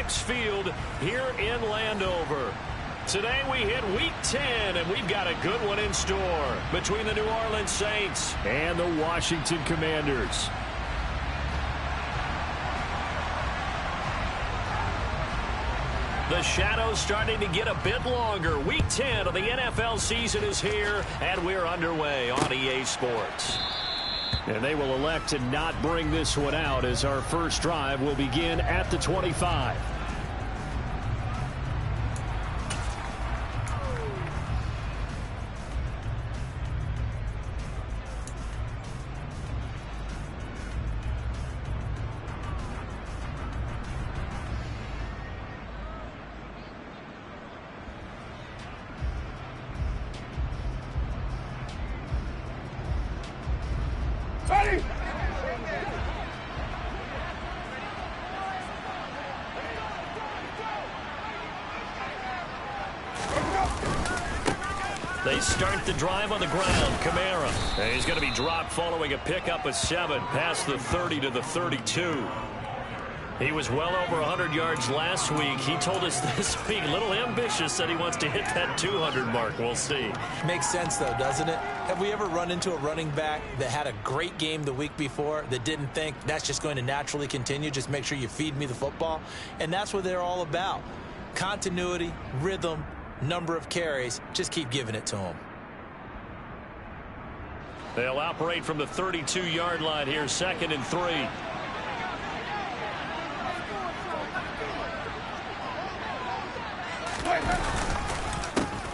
FedEx Field here in Landover. Today we hit Week 10, and we've got a good one in store between the New Orleans Saints and the Washington Commanders. The shadow's starting to get a bit longer. Week 10 of the NFL season is here, and we're underway on EA Sports. And they will elect to not bring this one out as our first drive will begin at the 25. They start the drive on the ground. Kamara. And he's going to be dropped following a pickup of 7 past the 30 to the 32. He was well over 100 yards last week. He told us this week, a little ambitious, that he wants to hit that 200 mark. We'll see. Makes sense, though, doesn't it? Have we ever run into a running back that had a great game the week before that didn't think that's just going to naturally continue? Just make sure you feed me the football. And that's what they're all about. Continuity, rhythm, number of carries. Just keep giving it to them. They'll operate from the 32-yard line here, 2nd and 3.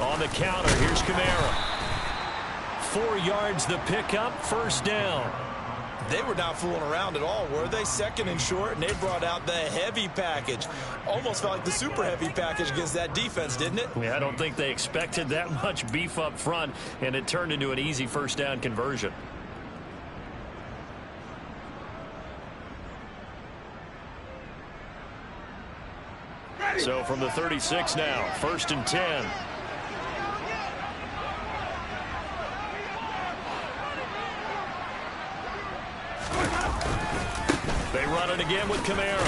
On the counter, here's Kamara. 4 yards the pickup, 1st down. They were not fooling around at all, were they? 2nd and short, and they brought out the heavy package. Almost felt like the super heavy package against that defense, didn't it? Yeah, I don't think they expected that much beef up front, and it turned into an easy 1st down conversion. So from the 36 now, 1st and 10. They run it again with Kamara.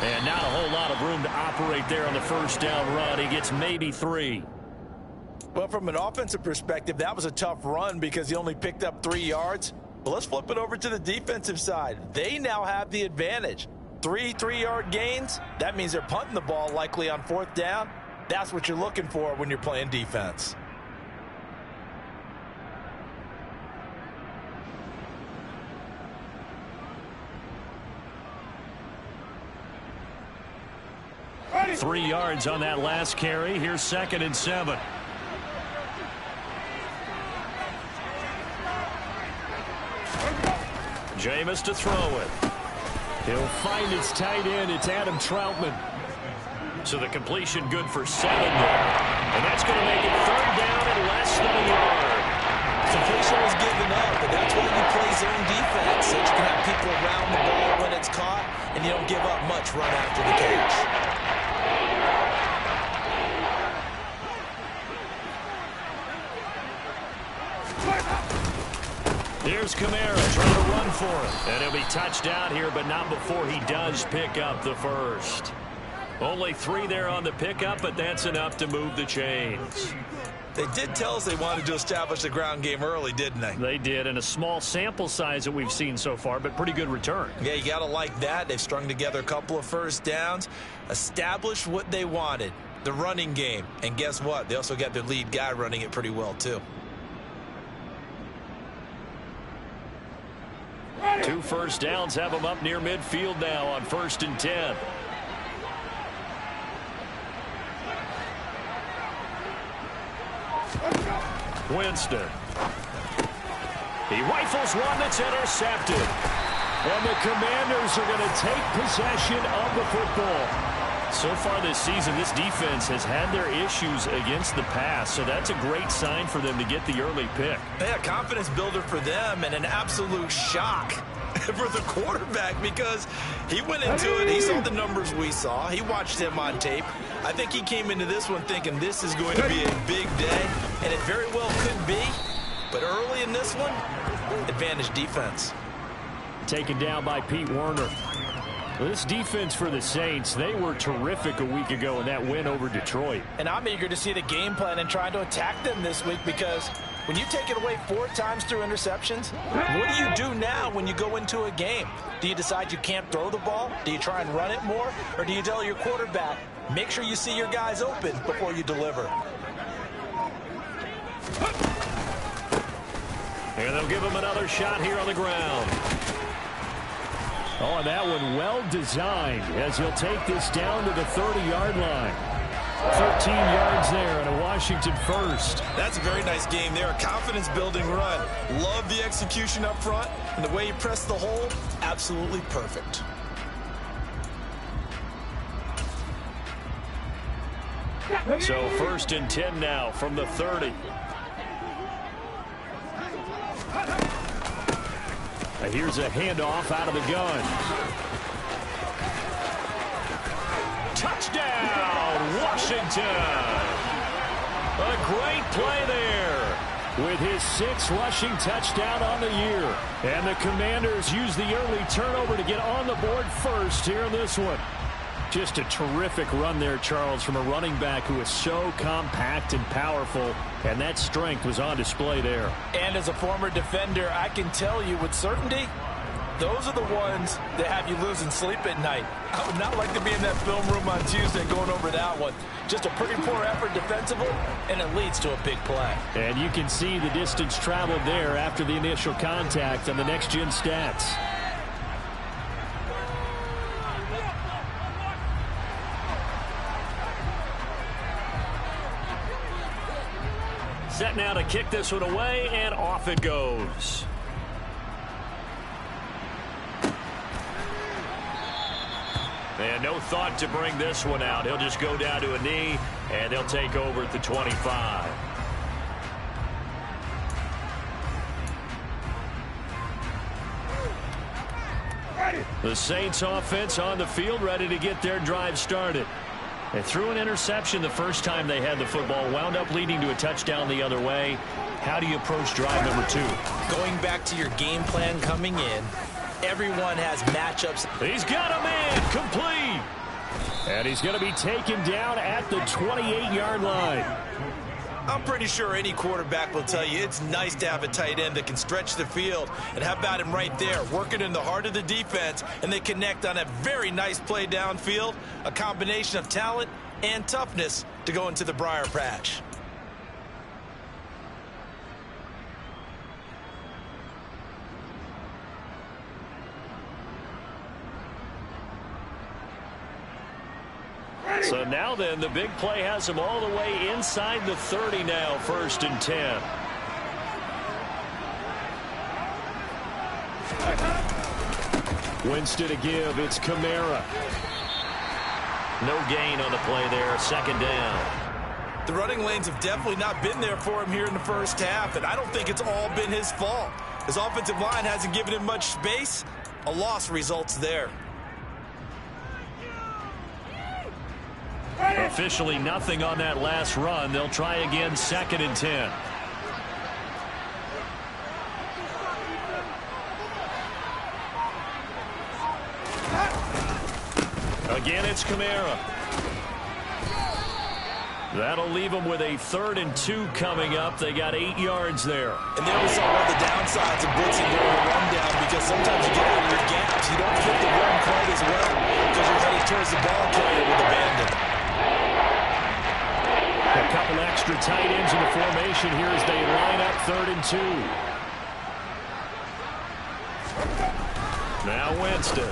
And not a whole lot of room to operate there on the 1st down run. He gets maybe 3. Well, from an offensive perspective, that was a tough run because he only picked up 3 yards. Well, let's flip it over to the defensive side. They now have the advantage. 3 3-yard gains. That means they're punting the ball likely on 4th down. That's what you're looking for when you're playing defense. Ready. 3 yards on that last carry. Here's 2nd and 7. Jameis to throw it. He'll find his tight end. It's Adam Troutman. So the completion good for 7 there. And that's going to make it 3rd down and less than a yard. Completion was given up, but that's why you play zone defense. So you can have people around the ball when it's caught, and you don't give up much run after the catch. Here's Kamara trying to run for it. And he'll be touched down here, but not before he does pick up the 1st. Only 3 there on the pickup, but that's enough to move the chains. They did tell us they wanted to establish the ground game early, didn't they? They did, and a small sample size that we've seen so far, but pretty good return. Yeah, you got to like that. They've strung together a couple of 1st downs, established what they wanted, the running game. And guess what? They also got their lead guy running it pretty well, too. 2 1st downs have them up near midfield now on 1st and 10. Winston. He rifles one that's intercepted. And the Commanders are going to take possession of the football. So far this season, this defense has had their issues against the pass, so that's a great sign for them to get the early pick. Yeah, confidence builder for them and an absolute shock for the quarterback because he went into it. He saw the numbers we saw. He watched him on tape. I think he came into this one thinking this is going to be a big day, and it very well could be. But early in this one, advantage defense. Taken down by Pete Werner. This defense for the Saints, they were terrific a week ago in that win over Detroit. And I'm eager to see the game plan and trying to attack them this week, because when you take it away 4 times through interceptions, what do you do now when you go into a game? Do you decide you can't throw the ball? Do you try and run it more? Or do you tell your quarterback, make sure you see your guys open before you deliver? And they'll give him another shot here on the ground. Oh, and that one well designed as he'll take this down to the 30-yard line. 13 yards there and a Washington first. That's a very nice game there. A confidence-building run. Love the execution up front, and the way he pressed the hole, absolutely perfect. So 1st and 10 now from the 30. Here's a handoff out of the gun. Touchdown, Washington! A great play there with his 6th rushing touchdown on the year. And the Commanders use the early turnover to get on the board first here in this one. Just a terrific run there, Charles, from a running back who is so compact and powerful, and that strength was on display there. And as a former defender, I can tell you with certainty, those are the ones that have you losing sleep at night. I would not like to be in that film room on Tuesday going over that one. Just a pretty poor effort defensively, and it leads to a big play. And you can see the distance traveled there after the initial contact on the next-gen stats. Set now to kick this one away, and off it goes. And no thought to bring this one out. He'll just go down to a knee, and they'll take over at the 25. The Saints offense on the field, ready to get their drive started. They threw an interception the first time they had the football, wound up leading to a touchdown the other way. How do you approach drive number 2? Going back to your game plan coming in, everyone has matchups. He's got a man complete. And he's going to be taken down at the 28-yard line. I'm pretty sure any quarterback will tell you it's nice to have a tight end that can stretch the field. And how about him right there, working in the heart of the defense, and they connect on a very nice play downfield, a combination of talent and toughness to go into the briar patch. So now then, the big play has him all the way inside the 30 now, 1st and 10. Winston to give, it's Kamara. No gain on the play there, 2nd down. The running lanes have definitely not been there for him here in the first half, and I don't think it's all been his fault. His offensive line hasn't given him much space. A loss results there. Officially nothing on that last run. They'll try again, 2nd and 10. Again, it's Kamara. That'll leave them with a 3rd and 2 coming up. They got 8 yards there. And there we saw one of the downsides of blitzing during a rundown, because sometimes you get out of your gaps. You don't fit the run quite as well because you're headed towards the ball carrier with abandon. A couple extra tight ends in the formation here as they line up 3rd and 2. Now Winston.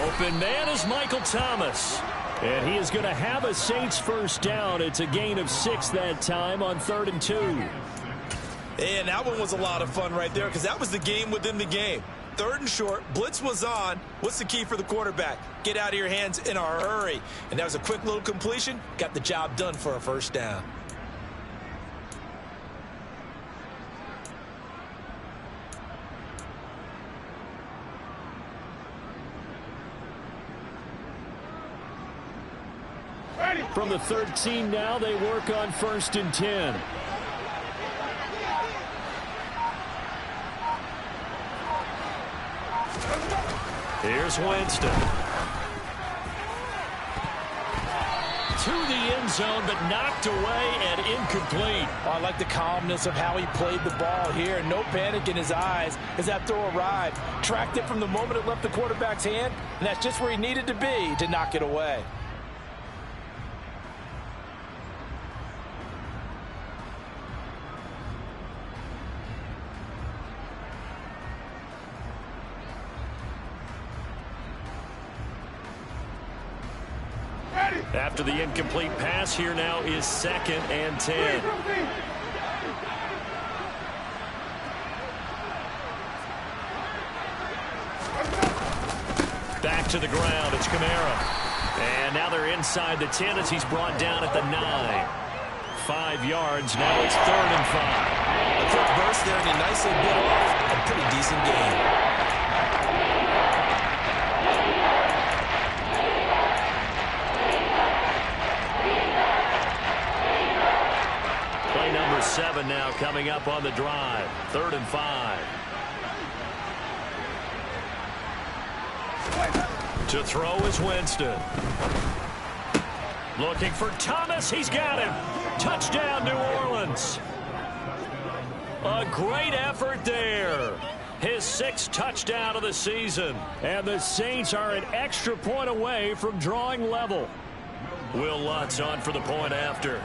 Open man is Michael Thomas. And he is going to have a Saints first down. It's a gain of 6 that time on 3rd and 2. And that one was a lot of fun right there, because that was the game within the game. 3rd and short, blitz was on. What's the key for the quarterback? Get out of your hands in a hurry. And that was a quick little completion. Got the job done for a first down. From the 13 now, they work on 1st and 10. Here's Winston. To the end zone, but knocked away and incomplete. Oh, I like the calmness of how he played the ball here. No panic in his eyes as that throw arrived. Tracked it from the moment it left the quarterback's hand, and that's just where he needed to be to knock it away. After the incomplete pass, here now is 2nd and 10. Back to the ground. It's Kamara. And now they're inside the 10 as he's brought down at the 9. 5 yards. Now it's 3rd and 5. A quick burst there, and he nicely bit off a pretty decent game. Number 7 now coming up on the drive. 3rd and 5. To throw is Winston. Looking for Thomas. He's got him. Touchdown, New Orleans. A great effort there. His 6th touchdown of the season. And the Saints are an extra point away from drawing level. Will Lutz on for the point after.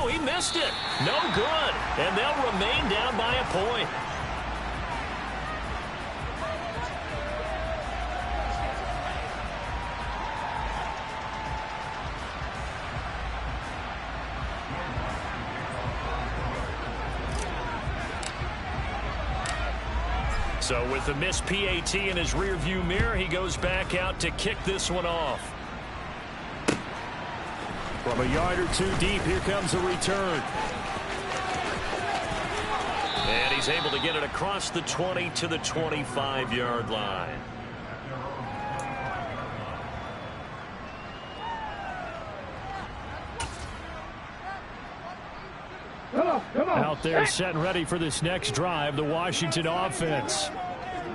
He missed it. No good. And they'll remain down by a point. So with the missed PAT in his rearview mirror, he goes back out to kick this one off. From a yard or 2 deep, here comes a return. And he's able to get it across the 20 to the 25-yard line. Out there set and ready for this next drive, the Washington offense.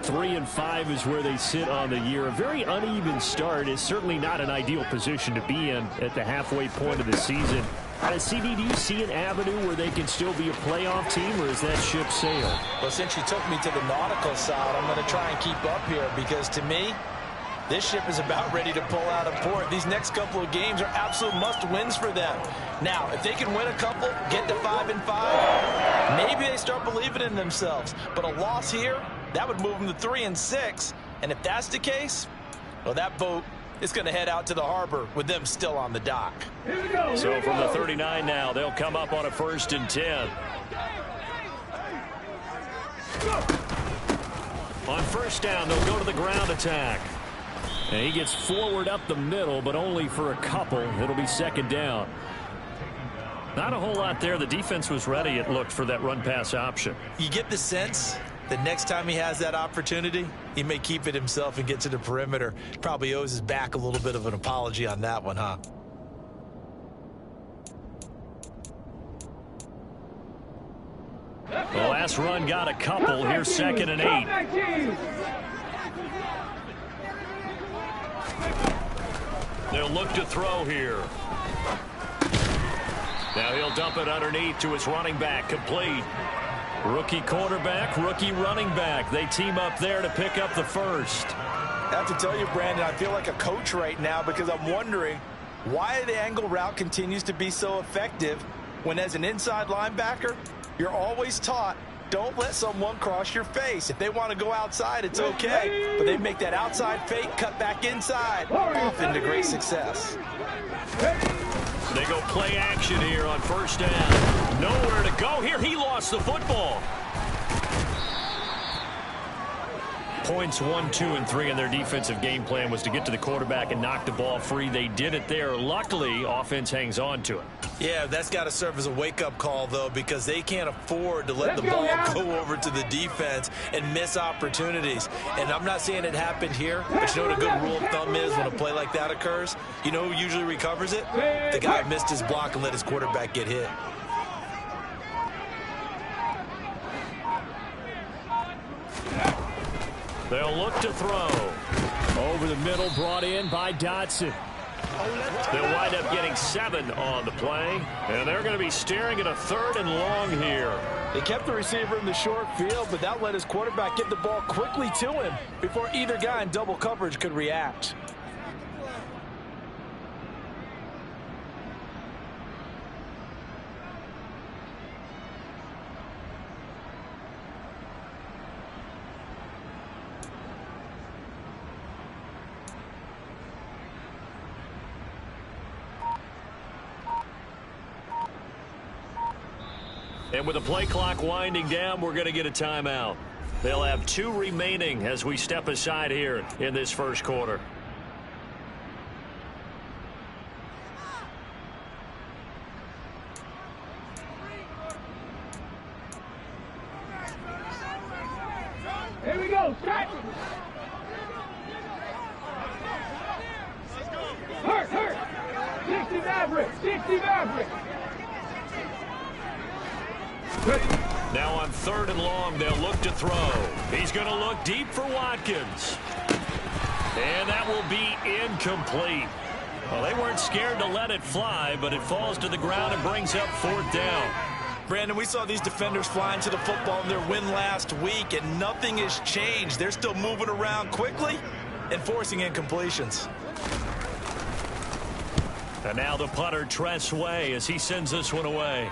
3 and 5 is where they sit on the year. A very uneven start is certainly not an ideal position to be in at the halfway point of the season. CD, do you see an avenue where they can still be a playoff team, or is that ship sailed? Well, since you took me to the nautical side, I'm going to try and keep up here because to me, this ship is about ready to pull out of port. These next couple of games are absolute must-wins for them. Now, if they can win a couple, get to 5 and 5, maybe they start believing in themselves. But a loss here, that would move them to 3 and 6. And if that's the case, well, that boat is going to head out to the harbor with them still on the dock. So from the 39 now, they'll come up on a 1st and 10. On 1st down, they'll go to the ground attack. And he gets forward up the middle, but only for a couple. It'll be 2nd down. Not a whole lot there. The defense was ready, it looked, for that run-pass option. You get the sense that next time he has that opportunity, he may keep it himself and get to the perimeter. Probably owes his back a little bit of an apology on that one, huh? The last run got a couple. Here's 2nd and 8. They'll look to throw here. Now he'll dump it underneath to his running back. Complete. Rookie quarterback, rookie running back. They team up there to pick up the first. I have to tell you, Brandon, I feel like a coach right now because I'm wondering why the angle route continues to be so effective when as an inside linebacker, you're always taught, don't let someone cross your face. If they want to go outside, it's okay. But they make that outside fake, cut back inside, often to great success. They go play action here on 1st down. Nowhere to go here. He lost the football. Points 1, 2, and 3 in their defensive game plan was to get to the quarterback and knock the ball free. They did it there. Luckily, offense hangs on to it. Yeah, that's got to serve as a wake-up call, though, because they can't afford to let the ball go over to the defense and miss opportunities. And I'm not saying it happened here, but you know what a good rule of thumb is when a play like that occurs? You know who usually recovers it? The guy who missed his block and let his quarterback get hit. They'll look to throw. Over the middle, brought in by Dotson. They'll wind up getting 7 on the play, and they're going to be staring at a 3rd and long here. They kept the receiver in the short field, but that let his quarterback get the ball quickly to him before either guy in double coverage could react. And with the play clock winding down, we're going to get a timeout. They'll have 2 remaining as we step aside here in this first quarter. Here we go. Stretch. Hurt. 60 Maverick. 60 Maverick. Now on 3rd and long, they'll look to throw. He's going to look deep for Watkins. And that will be incomplete. Well, they weren't scared to let it fly, but it falls to the ground and brings up 4th down. Brandon, we saw these defenders flying to the football in their win last week, and nothing has changed. They're still moving around quickly and forcing incompletions. And now the punter, Tress Way, as he sends this one away.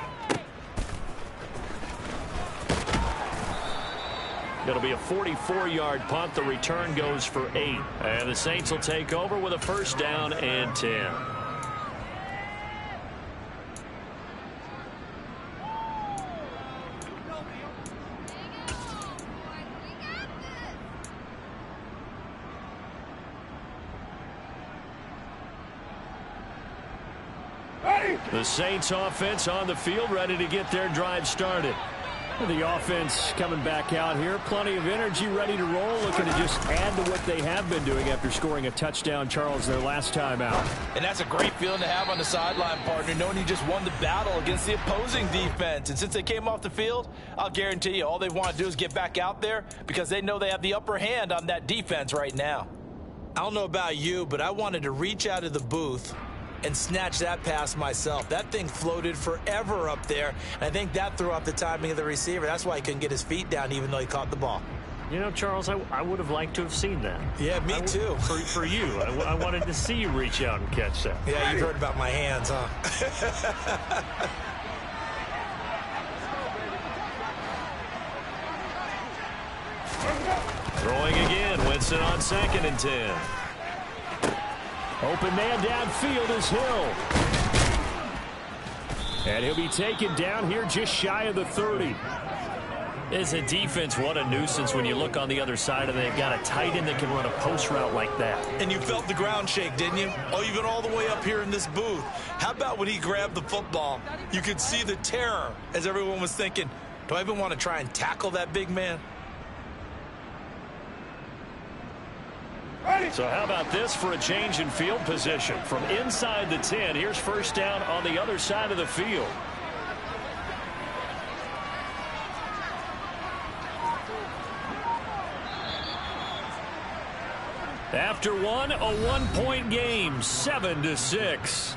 It'll be a 44-yard punt. The return goes for 8. And the Saints will take over with a 1st down and 10. The Saints offense on the field, ready to get their drive started. The offense coming back out here. Plenty of energy, ready to roll, looking to just add to what they have been doing after scoring a touchdown, Charles, their last time out. And that's a great feeling to have on the sideline, partner, knowing you just won the battle against the opposing defense. And since they came off the field, I'll guarantee you all they want to do is get back out there because they know they have the upper hand on that defense right now. I don't know about you, but I wanted to reach out of the booth and snatch that pass myself. That thing floated forever up there, and I think that threw off the timing of the receiver. That's why he couldn't get his feet down even though he caught the ball. You know, Charles, I would have liked to have seen that. Yeah, me too. For you. I wanted to see you reach out and catch that. Yeah, you've heard about my hands, huh? Throwing again. Winston on 2nd and 10. Open man downfield is Hill. And he'll be taken down here just shy of the 30. As a defense, what a nuisance when you look on the other side and they've got a tight end that can run a post route like that. And you felt the ground shake, didn't you? Oh, even all the way up here in this booth. How about when he grabbed the football? You could see the terror as everyone was thinking, do I even want to try and tackle that big man? So how about this for a change in field position? From inside the 10, here's 1st down on the other side of the field. After one, a 1-point game, 7-6.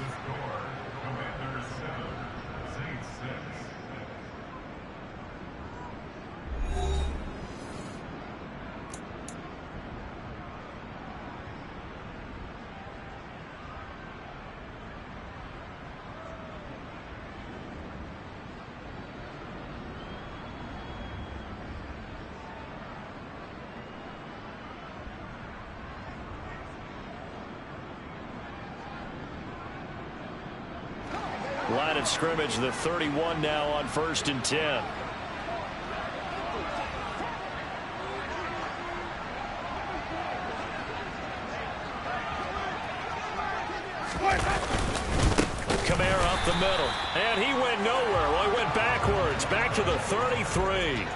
Line of scrimmage, the 31 now on 1st and 10. Kamara up the middle, and he went nowhere. Well, he went backwards, back to the 33.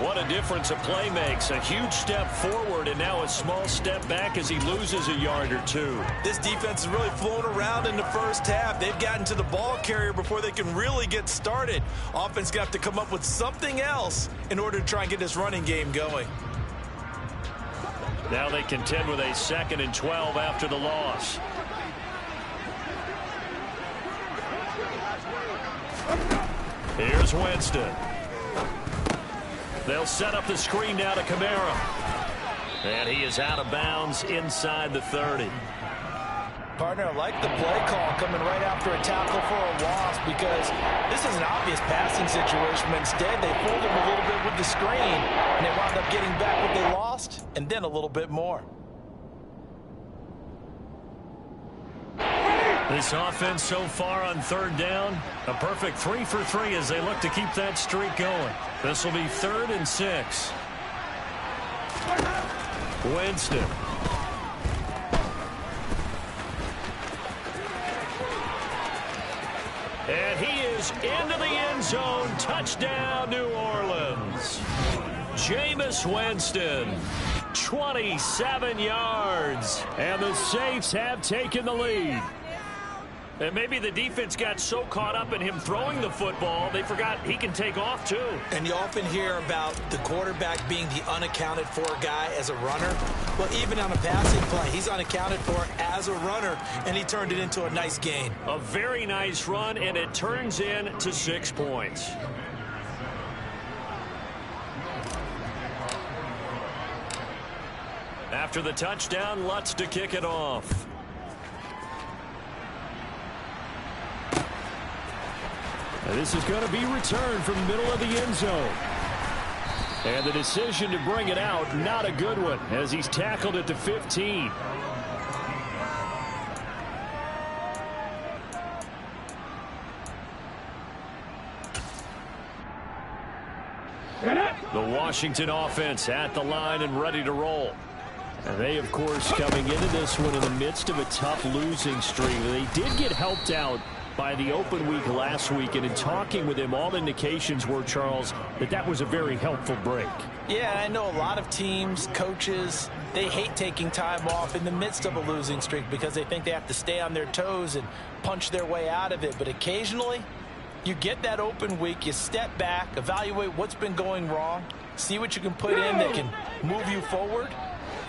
What a difference a play makes. A huge step forward and now a small step back as he loses a yard or 2. This defense is really flown around in the first half. They've gotten to the ball carrier before they can really get started. Offense got to come up with something else in order to try and get this running game going. Now they contend with a 2nd and 12 after the loss. Here's Winston. They'll set up the screen now to Kamara. And he is out of bounds inside the 30. Partner, I like the play call coming right after a tackle for a loss because this is an obvious passing situation. But instead, they fooled him a little bit with the screen, and they wound up getting back what they lost and then a little bit more. This offense so far on 3rd down, a perfect 3 for 3 as they look to keep that streak going. This will be 3rd and 6. Winston. And he is into the end zone. Touchdown, New Orleans. Jameis Winston, 27 yards. And the Saints have taken the lead. And maybe the defense got so caught up in him throwing the football, they forgot he can take off too. And you often hear about the quarterback being the unaccounted for guy as a runner. Well, even on a passing play, he's unaccounted for as a runner, and he turned it into a nice gain. A very nice run, and it turns in to 6 points. After the touchdown, Lutz to kick it off. And this is going to be returned from the middle of the end zone. And the decision to bring it out, not a good one, as he's tackled at the 15. The Washington offense at the line and ready to roll. And they, of course, coming into this one in the midst of a tough losing streak. They did get helped out by the open week last week, and in talking with him, all indications were, Charles, that was a very helpful break. Yeah, I know a lot of teams, coaches, they hate taking time off in the midst of a losing streak because they think they have to stay on their toes and punch their way out of it. But occasionally, you get that open week, you step back, evaluate what's been going wrong, see what you can put in that can move you forward,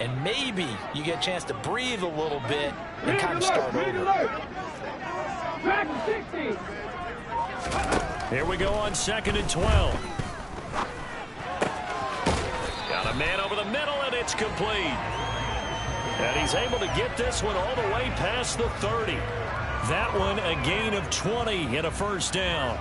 and maybe you get a chance to breathe a little bit and kind of start over. Here we go on 2nd and 12. Got a man over the middle, and it's complete. And he's able to get this one all the way past the 30. That one a gain of 20 and a 1st down.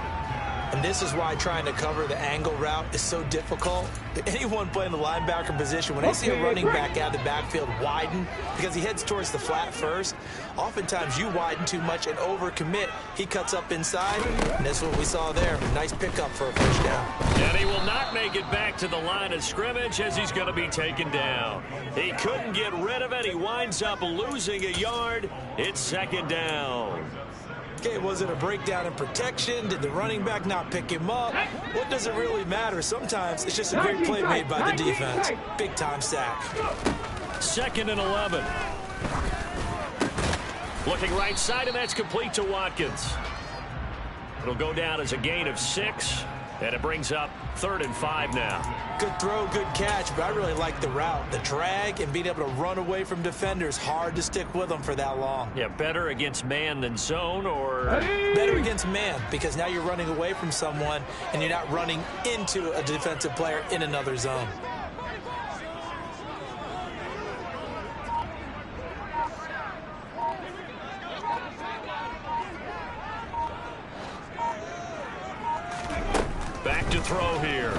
And this is why trying to cover the angle route is so difficult. Anyone playing the linebacker position, when they see a running back out of the backfield widen because he heads towards the flat first, oftentimes you widen too much and overcommit. He cuts up inside, and that's what we saw there. Nice pickup for a 1st down. And he will not make it back to the line of scrimmage as he's going to be taken down. He couldn't get rid of it. He winds up losing a yard. It's 2nd down. Okay, was it a breakdown in protection? Did the running back not pick him up? What does it really matter? Sometimes it's just a great play made by the defense. Big-time sack. 2nd and 11. Looking right side, and that's complete to Watkins. It'll go down as a gain of 6, and it brings up 3rd and 5 now. Good throw, good catch, but I really like the route. The drag and being able to run away from defenders, hard to stick with them for that long. Yeah, better against man than zone, or? Better against man, because now you're running away from someone and you're not running into a defensive player in another zone. Back to throw here.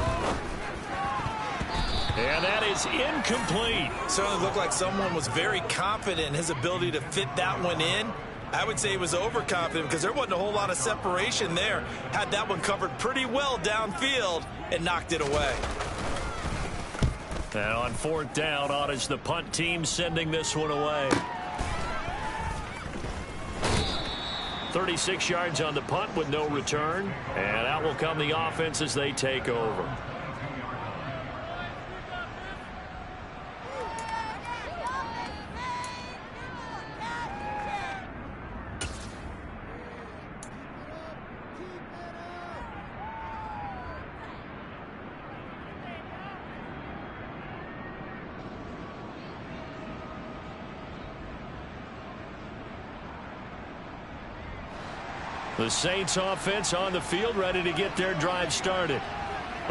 And that is incomplete. Certainly looked like someone was very confident in his ability to fit that one in. I would say he was overconfident because there wasn't a whole lot of separation there. Had that one covered pretty well downfield and knocked it away. And on 4th down, on is the punt team sending this one away. 36 yards on the punt with no return. And out will come the offense as they take over. The Saints offense on the field, ready to get their drive started.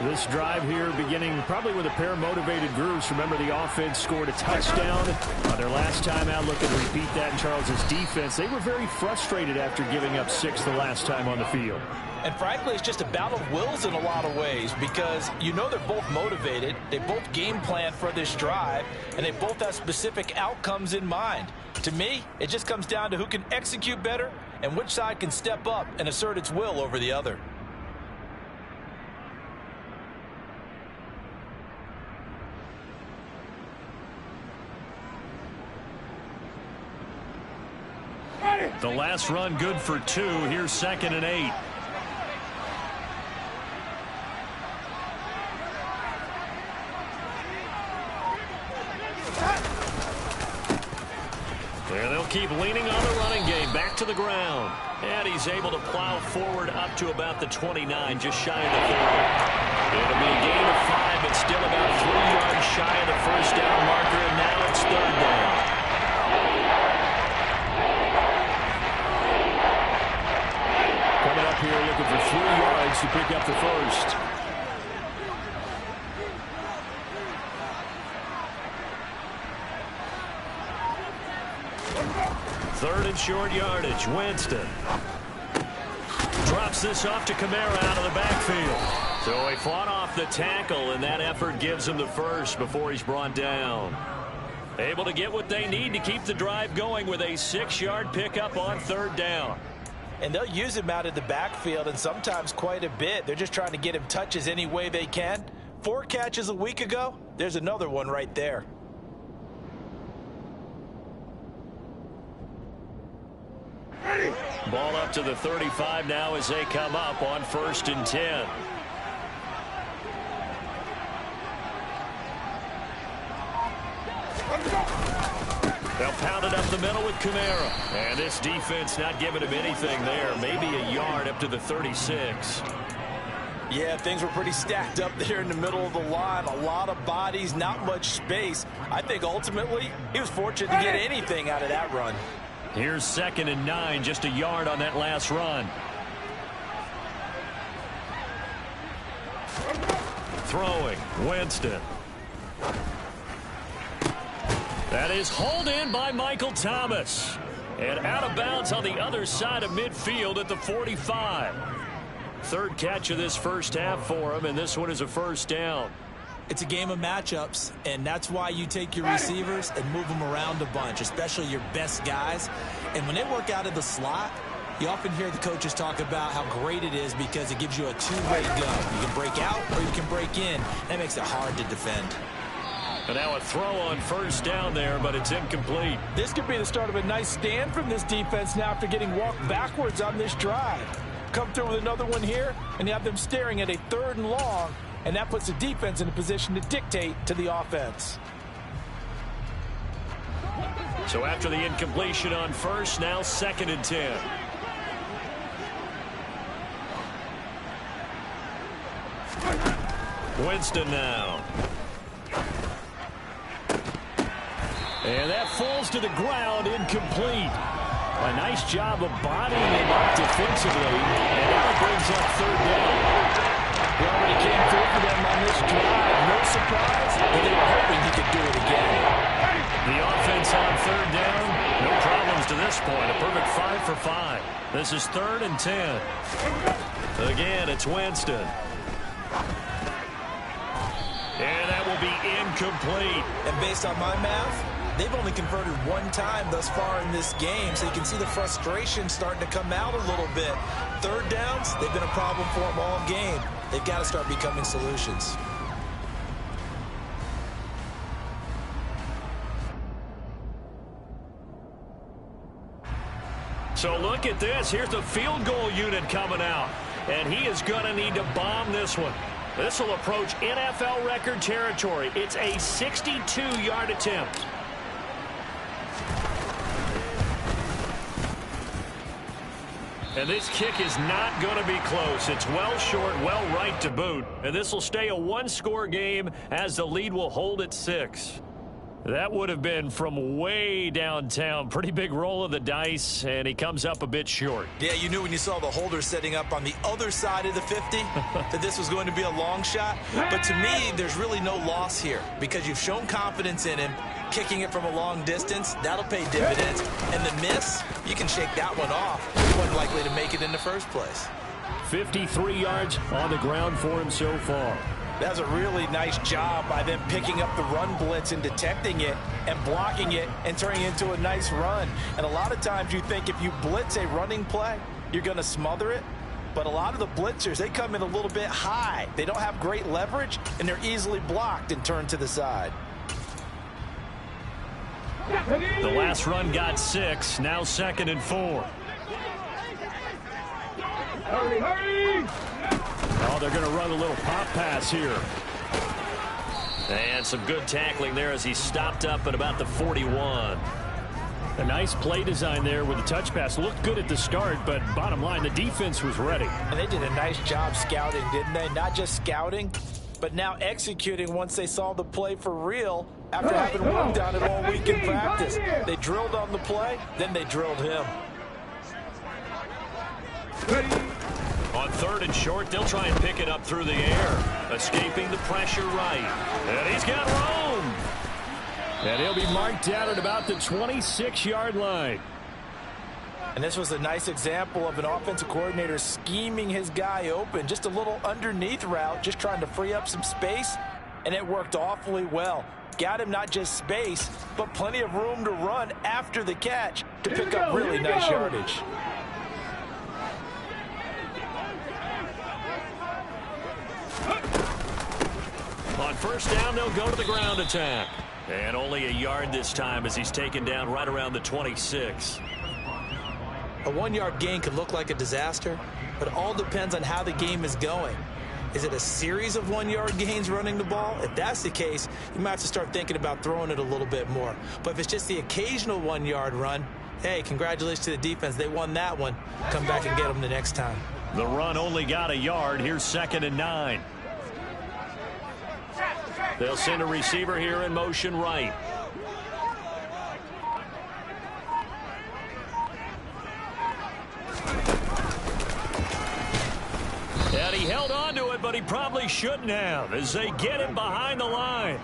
This drive here beginning probably with a pair of motivated groups. Remember, the offense scored a touchdown on their last time out. Looking to repeat that in Charles's defense. They were very frustrated after giving up 6 the last time on the field. And frankly, it's just a battle of wills in a lot of ways because you know they're both motivated. They both game plan for this drive, and they both have specific outcomes in mind. To me, it just comes down to who can execute better and which side can step up and assert its will over the other. The last run good for 2. Here's 2nd and 8. And they'll keep leaning on the running game. Back to the ground. And he's able to plow forward up to about the 29, just shy of the 30. It'll be a gain of 5, but still about 3 yards shy of the first down marker, and now it's 3rd down. Coming up here looking for 3 yards to pick up the first. Third and short yardage. Winston drops this off to Kamara out of the backfield. So he fought off the tackle, and that effort gives him the first before he's brought down. Able to get what they need to keep the drive going with a 6-yard pickup on 3rd down. And they'll use him out of the backfield, and sometimes quite a bit. They're just trying to get him touches any way they can. 4 catches a week ago. There's another one right there. Ball up to the 35 now as they come up on 1st and 10. They'll pound it up the middle with Kamara. And this defense not giving him anything there. Maybe a yard up to the 36. Yeah, things were pretty stacked up there in the middle of the line. A lot of bodies, not much space. I think ultimately he was fortunate to get anything out of that run. Here's 2nd and 9, just a yard on that last run. Throwing, Winston. That is hauled in by Michael Thomas. And out of bounds on the other side of midfield at the 45. 3rd catch of this first half for him, and this one is a 1st down. It's a game of matchups, and that's why you take your receivers and move them around a bunch, especially your best guys. And when they work out of the slot, you often hear the coaches talk about how great it is because it gives you a two-way go. You can break out or you can break in. That makes it hard to defend. And now a throw on 1st down there, but it's incomplete. This could be the start of a nice stand from this defense now after getting walked backwards on this drive. Come through with another one here, and you have them staring at a 3rd and long. And that puts the defense in a position to dictate to the offense. So after the incompletion on 1st, now 2nd and 10. Winston now. And that falls to the ground, incomplete. A nice job of bodying him up defensively. And now it brings up 3rd down. He already came through for them on this drive. No surprise, but they were hoping he could do it again. The offense on 3rd down, no problems to this point. A perfect 5 for 5. This is 3rd and 10. Again, it's Winston. And that will be incomplete. And based on my math, they've only converted 1 time thus far in this game, so you can see the frustration starting to come out a little bit. 3rd downs, they've been a problem for them all game. They've got to start becoming solutions. So look at this. Here's the field goal unit coming out. And he is going to need to bomb this one. This will approach NFL record territory. It's a 62-yard attempt. And this kick is not going to be close. It's well short, well right to boot. And this will stay a 1-score game as the lead will hold at 6. That would have been from way downtown. Pretty big roll of the dice, and he comes up a bit short. Yeah, you knew when you saw the holder setting up on the other side of the 50 that this was going to be a long shot. But to me, there's really no loss here because you've shown confidence in him. Kicking it from a long distance, that'll pay dividends. And the miss, you can shake that one off. He wasn't likely to make it in the first place. 53 yards on the ground for him so far. That was a really nice job by them picking up the run blitz and detecting it and blocking it and turning it into a nice run. And a lot of times you think if you blitz a running play, you're going to smother it. But a lot of the blitzers, they come in a little bit high. They don't have great leverage, and they're easily blocked and turned to the side. The last run got 6, now 2nd and 4. Hurry, hurry! Oh, they're going to run a little pop pass here. And some good tackling there as he stopped up at about the 41. A nice play design there with the touch pass. Looked good at the start, but bottom line, the defense was ready. And they did a nice job scouting, didn't they? Not just scouting, but now executing once they saw the play for real after having worked on it all week in practice. They drilled on the play, then they drilled him. On 3rd and short, they'll try and pick it up through the air. Escaping the pressure right. And he's got room. And he'll be marked out at about the 26-yard line. And this was a nice example of an offensive coordinator scheming his guy open. Just a little underneath route, just trying to free up some space. And it worked awfully well. Got him not just space, but plenty of room to run after the catch to pick up really nice yardage. On 1st down, they'll go to the ground attack. And only a yard this time as he's taken down right around the 26. A 1-yard gain could look like a disaster, but it all depends on how the game is going. Is it a series of 1-yard gains running the ball? If that's the case, you might have to start thinking about throwing it a little bit more. But if it's just the occasional 1-yard run, hey, congratulations to the defense. They won that one. Come back and get them the next time. The run only got a yard. Here's 2nd and 9. They'll send a receiver here in motion right. And he held on to it, but he probably shouldn't have as they get him behind the line.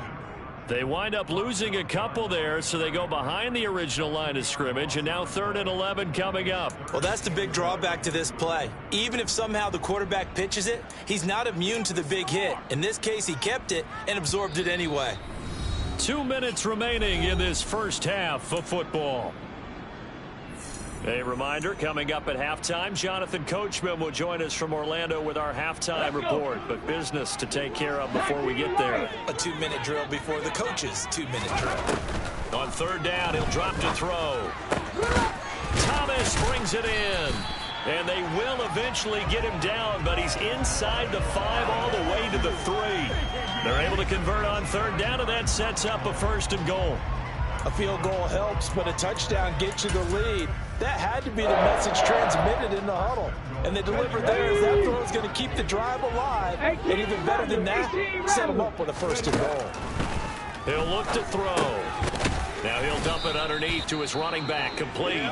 They wind up losing a couple there, so they go behind the original line of scrimmage, and now 3rd and 11 coming up. Well, that's the big drawback to this play. Even if somehow the quarterback pitches it, he's not immune to the big hit. In this case, he kept it and absorbed it anyway. 2 minutes remaining in this first half of football. A reminder, coming up at halftime, Jonathan Coachman will join us from Orlando with our halftime report, but business to take care of before we get there. A 2-minute drill before the coach's 2-minute drill. On 3rd down, he'll drop to throw. Thomas brings it in, and they will eventually get him down, but he's inside the 5 all the way to the 3. They're able to convert on 3rd down, and that sets up a 1st and goal. A field goal helps, but a touchdown gets you the lead. That had to be the message transmitted in the huddle. And they delivered there as that throw is going to keep the drive alive. And even better than that, set them up with a 1st and goal. He'll look to throw. Now he'll dump it underneath to his running back, complete.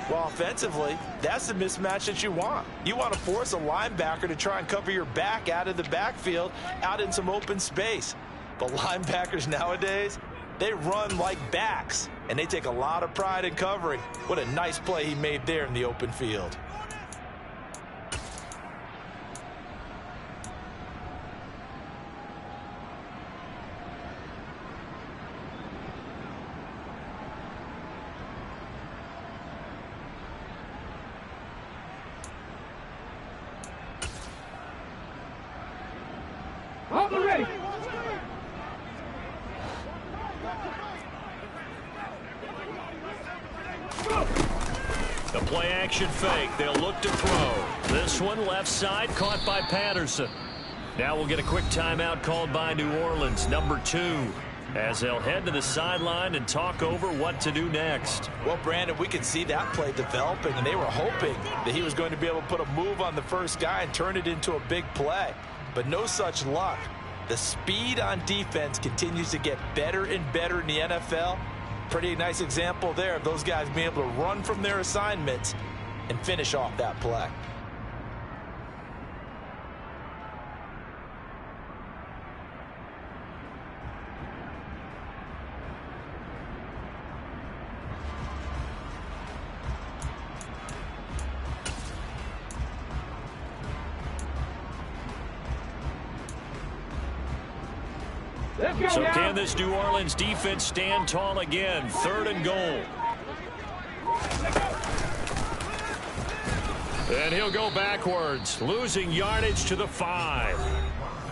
Well, offensively, that's the mismatch that you want. You want to force a linebacker to try and cover your back out of the backfield, out in some open space. But linebackers nowadays, they run like backs, and they take a lot of pride in covering. What a nice play he made there in the open field. All ready. The play action fake. They'll look to throw. This one left side caught by Patterson. Now we'll get a quick timeout called by New Orleans, number 2, as they'll head to the sideline and talk over what to do next. Well, Brandon, we could see that play developing, and they were hoping that he was going to be able to put a move on the first guy and turn it into a big play. But no such luck. The speed on defense continues to get better and better in the NFL. Pretty nice example there of those guys being able to run from their assignments and finish off that play. So can this New Orleans defense stand tall again? 3rd and goal. And he'll go backwards, losing yardage to the 5.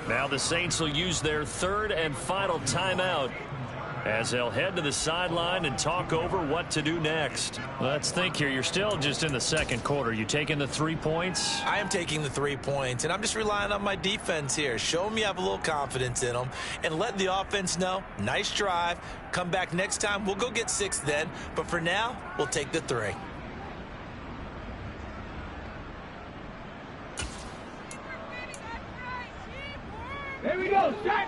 Now the Saints will use their 3rd and final timeout as they'll head to the sideline and talk over what to do next. Let's think here. You're still just in the 2nd quarter. You taking the 3 points? I am taking the 3 points, and I'm just relying on my defense here. Show them you have a little confidence in them, and let the offense know, nice drive. Come back next time. We'll go get 6 then, but for now, we'll take the 3. There we go, set!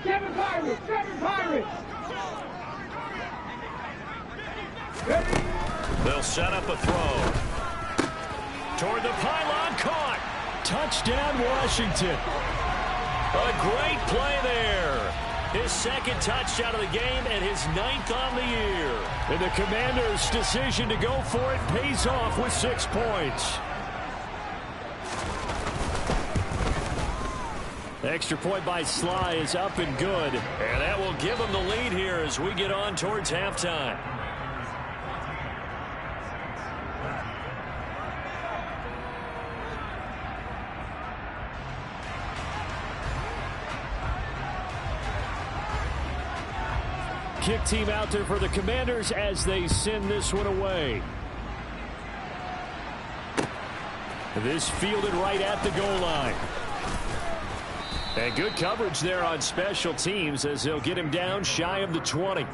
7 Pirates, 7 Pirates! Ready? They'll set up a throw. Toward the pylon, caught. Touchdown, Washington. A great play there. His 2nd touchdown of the game and his 9th on the year. And the Commanders' decision to go for it pays off with 6 points. Extra point by Sly is up and good. And that will give them the lead here as we get on towards halftime. Kick team out there for the Commanders as they send this one away. This fielded right at the goal line. And good coverage there on special teams as they'll get him down shy of the 20.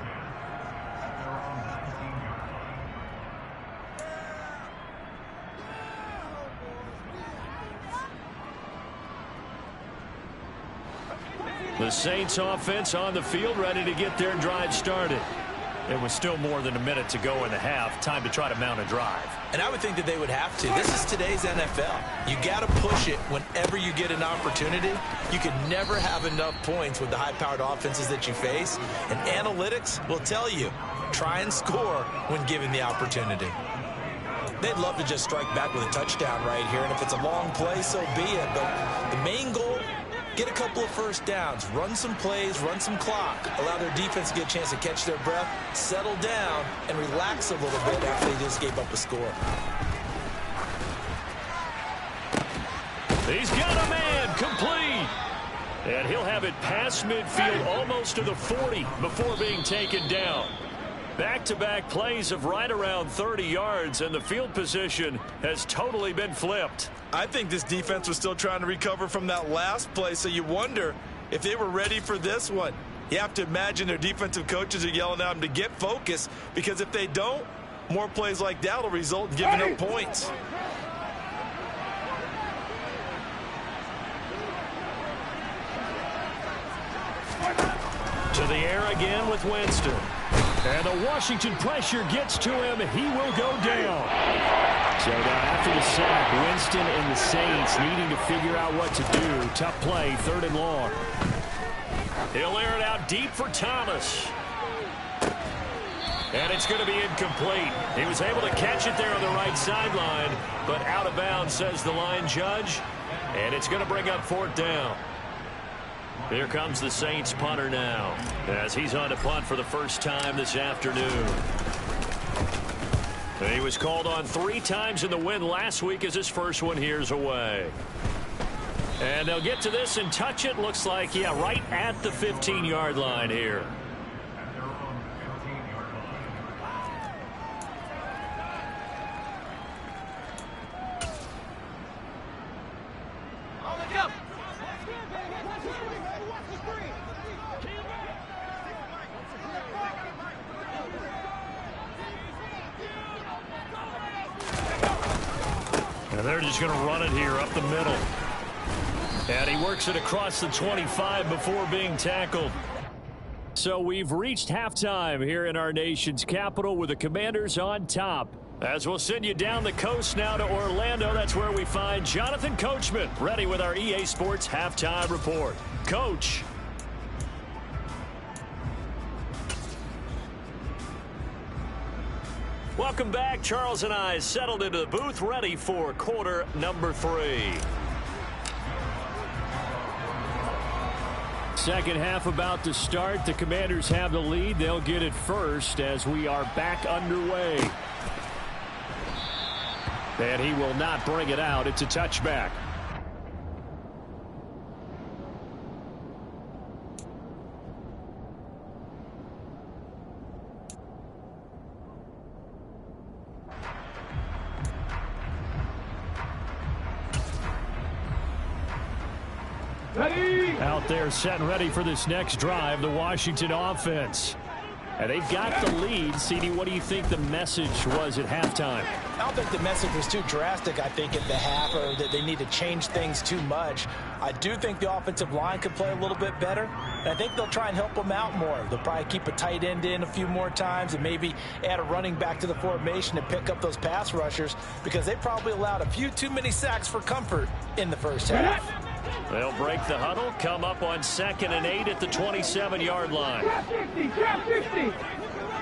The Saints offense on the field ready to get their drive started. It was still more than a minute to go in the half. Time to try to mount a drive. And I would think that they would have to. This is today's NFL. You got to push it whenever you get an opportunity. You can never have enough points with the high-powered offenses that you face. And analytics will tell you, try and score when given the opportunity. They'd love to just strike back with a touchdown right here. And if it's a long play, so be it. But the main goal, get a couple of first downs, run some plays, run some clock, allow their defense to get a chance to catch their breath, settle down, and relax a little bit after they just gave up a score. He's got a man, complete. And he'll have it past midfield almost to the 40 before being taken down. Back-to-back plays of right around 30 yards, and the field position has totally been flipped. I think this defense was still trying to recover from that last play, so you wonder if they were ready for this one. You have to imagine their defensive coaches are yelling at them to get focused, because if they don't, more plays like that will result in giving up points. To the air again with Winston. And the Washington pressure gets to him. He will go down. So now after the sack, Winston and the Saints needing to figure out what to do. Tough play, 3rd and long. He'll air it out deep for Thomas. And it's going to be incomplete. He was able to catch it there on the right sideline, but out of bounds, says the line judge. And it's going to bring up 4th down. Here comes the Saints punter now as he's on to punt for the first time this afternoon. He was called on 3 times in the win last week as his first one here's away. And they'll get to this and touch it. Looks like, yeah, right at the 15-yard line here. And they're just going to run it here up the middle. And he works it across the 25 before being tackled. So we've reached halftime here in our nation's capital with the Commanders on top. As we'll send you down the coast now to Orlando, that's where we find Jonathan Coachman ready with our EA Sports Halftime Report. Coach. Welcome back. Charles and I settled into the booth ready for quarter number 3. Second half about to start. The Commanders have the lead. They'll get it first as we are back underway. And he will not bring it out. It's a touchback. Ready. Out there set and ready for this next drive, the Washington offense. And they've got the lead. CD, what do you think the message was at halftime? I don't think the message was too drastic, I think, at the half, or that they need to change things too much. I do think the offensive line could play a little bit better, and I think they'll try and help them out more. They'll probably keep a tight end in a few more times and maybe add a running back to the formation to pick up those pass rushers, because they probably allowed a few too many sacks for comfort in the first half. They'll break the huddle, come up on 2nd and 8 at the 27-yard line. Trap 60. Trap 60.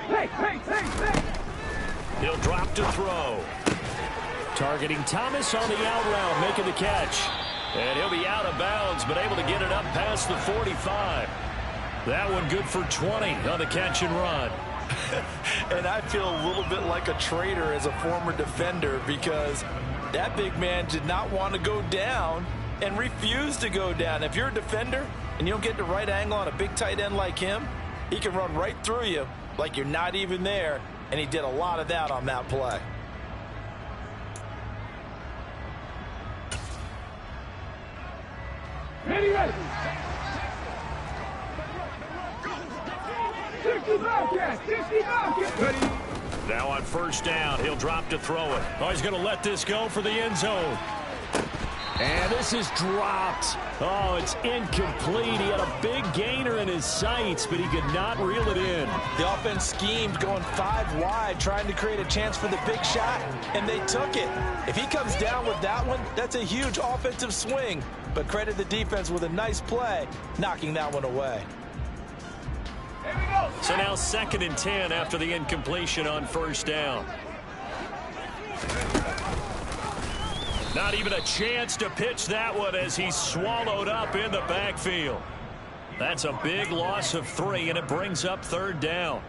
Hey. He'll drop to throw. Targeting Thomas on the out route, making the catch. And he'll be out of bounds, but able to get it up past the 45. That one good for 20 on the catch and run. And I feel a little bit like a traitor as a former defender, because that big man did not want to go down and refused to go down. If you're a defender and you don't get the right angle on a big tight end like him, he can run right through you like you're not even there, and he did a lot of that on that play. Ready. 60 Bobcats. 60 Bobcats. Ready. Now on first down, he'll drop to throw it. Oh, he's going to let this go for the end zone. And this is dropped. Oh, it's incomplete. He had a big gainer in his sights, but he could not reel it in. The offense schemed going 5 wide, trying to create a chance for the big shot, and they took it. If he comes down with that one, that's a huge offensive swing. But credit the defense with a nice play, knocking that one away. So now 2nd and 10 after the incompletion on first down. Not even a chance to pitch that one as he's swallowed up in the backfield. That's a big loss of 3, and it brings up 3rd down.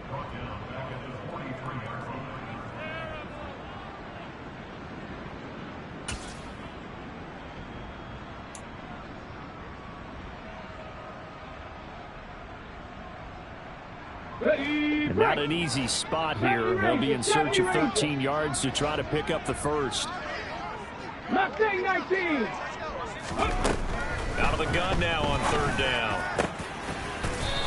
And not an easy spot here. They'll be in search of 13 yards to try to pick up the first. Mustang 19. Out of the gun now on 3rd down.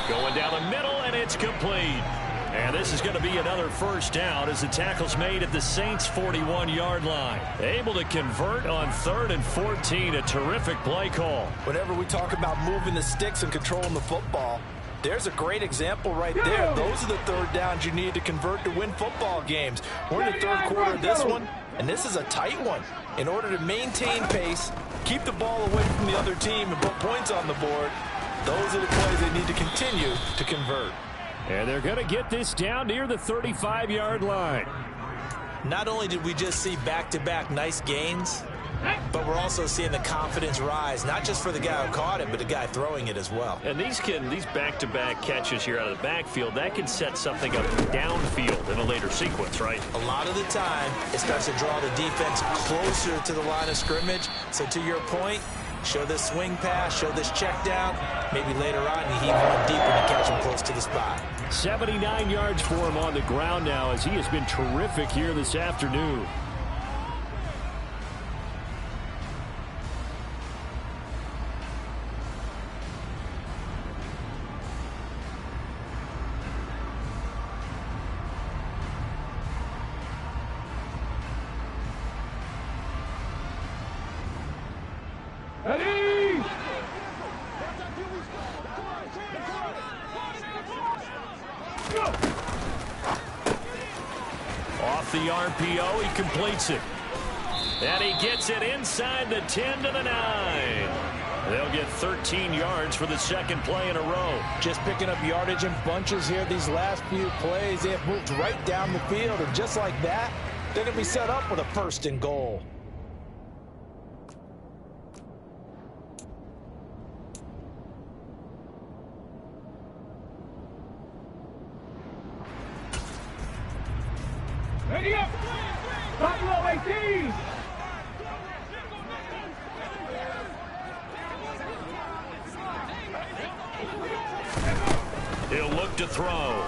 Going down the middle, and it's complete. And this is going to be another first down as the tackle's made at the Saints' 41-yard line. Able to convert on 3rd and 14. A terrific play call. Whenever we talk about moving the sticks and controlling the football, there's a great example right there. Those are the 3rd downs you need to convert to win football games. We're in the 3rd quarter of this one, and this is a tight one. In order to maintain pace, keep the ball away from the other team, and put points on the board, those are the plays they need to continue to convert. And they're going to get this down near the 35-yard line. Not only did we just see back-to-back nice gains, but we're also seeing the confidence rise, not just for the guy who caught it, but the guy throwing it as well. And these back-to-back catches here out of the backfield, that can set something up downfield in a later sequence, right? A lot of the time, it starts to draw the defense closer to the line of scrimmage. So to your point, show this swing pass, show this check down. Maybe later on you heave one deeper to catch him close to the spot. 79 yards for him on the ground now as he has been terrific here this afternoon. Ready. the RPO. He completes it. And he gets it inside the 10 to the 9. They'll get 13 yards for the second play in a row. Just picking up yardage in bunches here these last few plays. They have moved right down the field, and just like that, they're going to be set up with a 1st and goal. Ready up. Buffalo 18. He'll look to throw.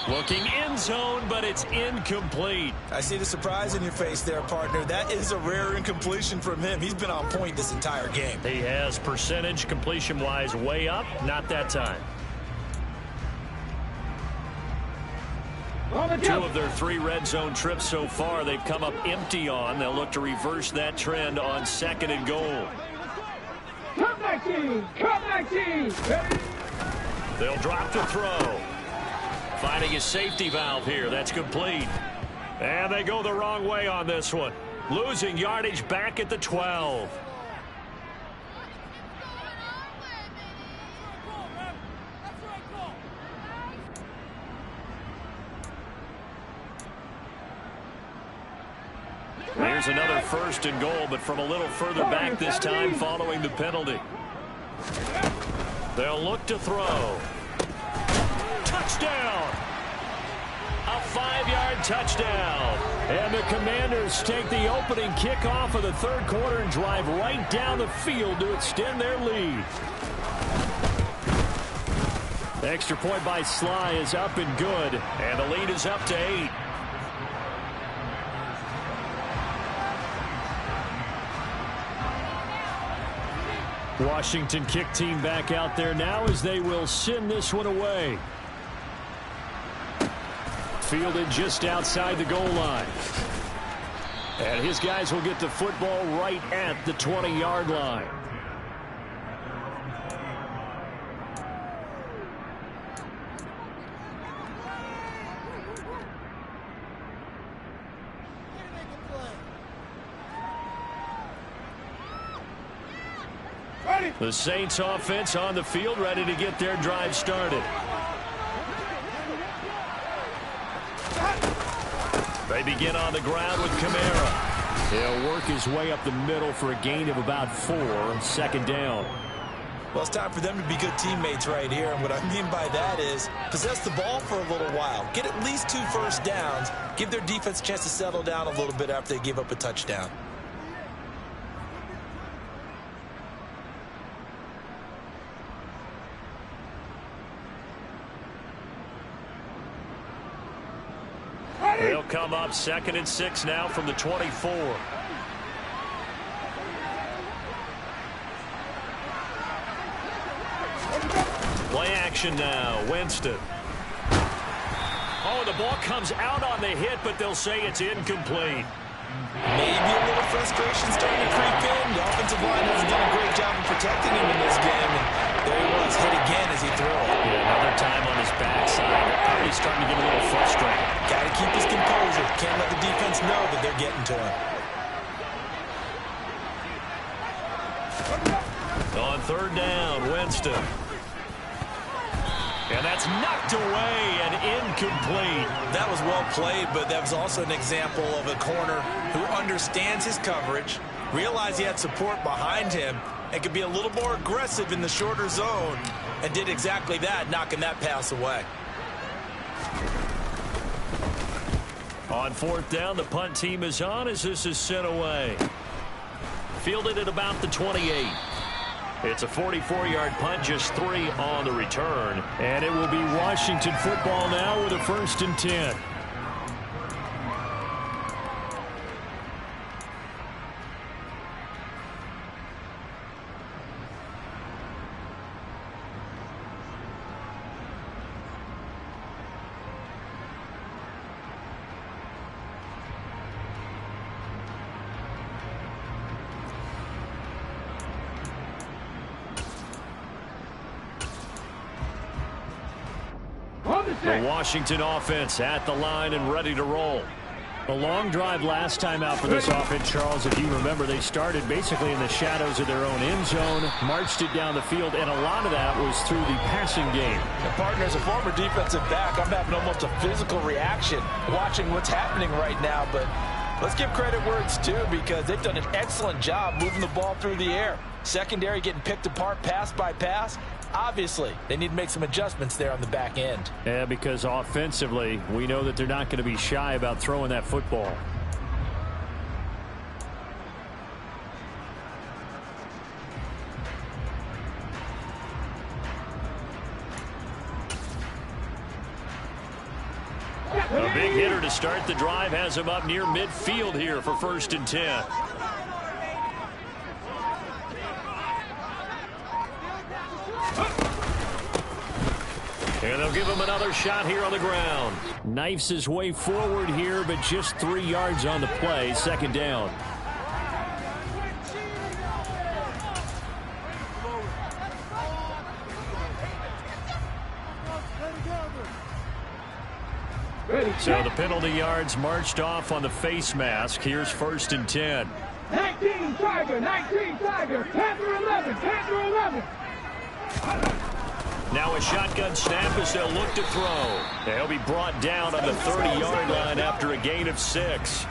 Looking end zone, but it's incomplete. I see the surprise in your face there, partner. That is a rare incompletion from him. He's been on point this entire game. He has percentage completion-wise way up. Not that time. 2 of their 3 red zone trips so far, they've come up empty on. They'll look to reverse that trend on 2nd and goal. Come 19. Come 19. They'll drop to throw. Finding a safety valve here. That's complete. And they go the wrong way on this one. Losing yardage back at the 12. Here's another 1st and goal, but from a little further back this time following the penalty. They'll look to throw. Touchdown! A 5-yard touchdown. And the Commanders take the opening kickoff of the 3rd quarter and drive right down the field to extend their lead. The extra point by Sly is up and good, and the lead is up to 8. Washington kick team back out there now as they will send this one away. Fielded just outside the goal line. And his guys will get the football right at the 20-yard line. The Saints offense on the field, ready to get their drive started. They begin on the ground with Kamara. He'll work his way up the middle for a gain of about 4, 2nd down. Well, it's time for them to be good teammates right here, and what I mean by that is possess the ball for a little while, get at least 2 first downs, give their defense a chance to settle down a little bit after they give up a touchdown. They'll come up 2nd and 6 now from the 24. Play action now. Winston. Oh, the ball comes out on the hit, but they'll say it's incomplete. Maybe a little frustration starting to creep in. The offensive line hasn't done a great job of protecting him in this game. And there he was, hit again as he threw it. Yeah, another time on his backside. Probably starting to get a little frustrated. Got to keep his composure. Can't let the defense know that they're getting to him. On 3rd down, Winston. And that's knocked away and incomplete. That was well played, but that was also an example of a corner who understands his coverage, realized he had support behind him, and could be a little more aggressive in the shorter zone, and did exactly that, knocking that pass away. On 4th down, the punt team is on as this is sent away. Fielded at about the 28. It's a 44-yard punt, just 3 on the return. And it will be Washington football now with a 1st and 10. The Washington offense at the line and ready to roll. A long drive last time out for this offense, Charles. If you remember, they started basically in the shadows of their own end zone, marched it down the field, and a lot of that was through the passing game. And partner, as a former defensive back, I'm having almost a physical reaction watching what's happening right now. But let's give credit where it's due, because they've done an excellent job moving the ball through the air. Secondary getting picked apart pass by pass. Obviously, they need to make some adjustments there on the back end. Yeah, because offensively, we know that they're not going to be shy about throwing that football. A big hitter to start the drive has him up near midfield here for 1st and 10. And they'll give him another shot here on the ground. Knifes his way forward here, but just 3 yards on the play. 2nd down. So the penalty yards marched off on the face mask. Here's 1st and 10. 19 Tiger, 19 Tiger, Panther 11, Panther 11. Now a shotgun snap as they'll look to throw. They'll be brought down on the 30-yard line after a gain of 6.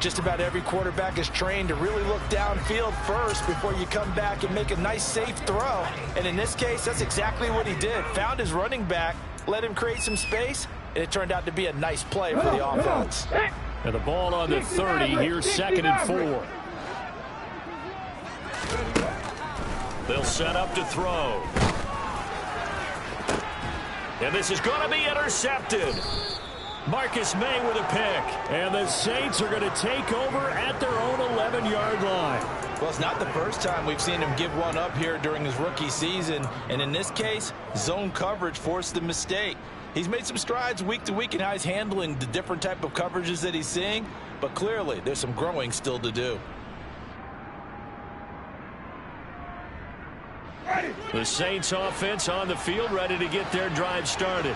Just about every quarterback is trained to really look downfield first before you come back and make a nice, safe throw. And in this case, that's exactly what he did. Found his running back, let him create some space, and it turned out to be a nice play for the offense. And the ball on the 30. Here's 2nd and 4. They'll set up to throw. And this is going to be intercepted. Marcus May with a pick. And the Saints are going to take over at their own 11-yard line. Well, it's not the first time we've seen him give one up here during his rookie season. And in this case, zone coverage forced the mistake. He's made some strides week to week in how he's handling the different type of coverages that he's seeing. But clearly, there's some growing still to do. The Saints offense on the field, ready to get their drive started.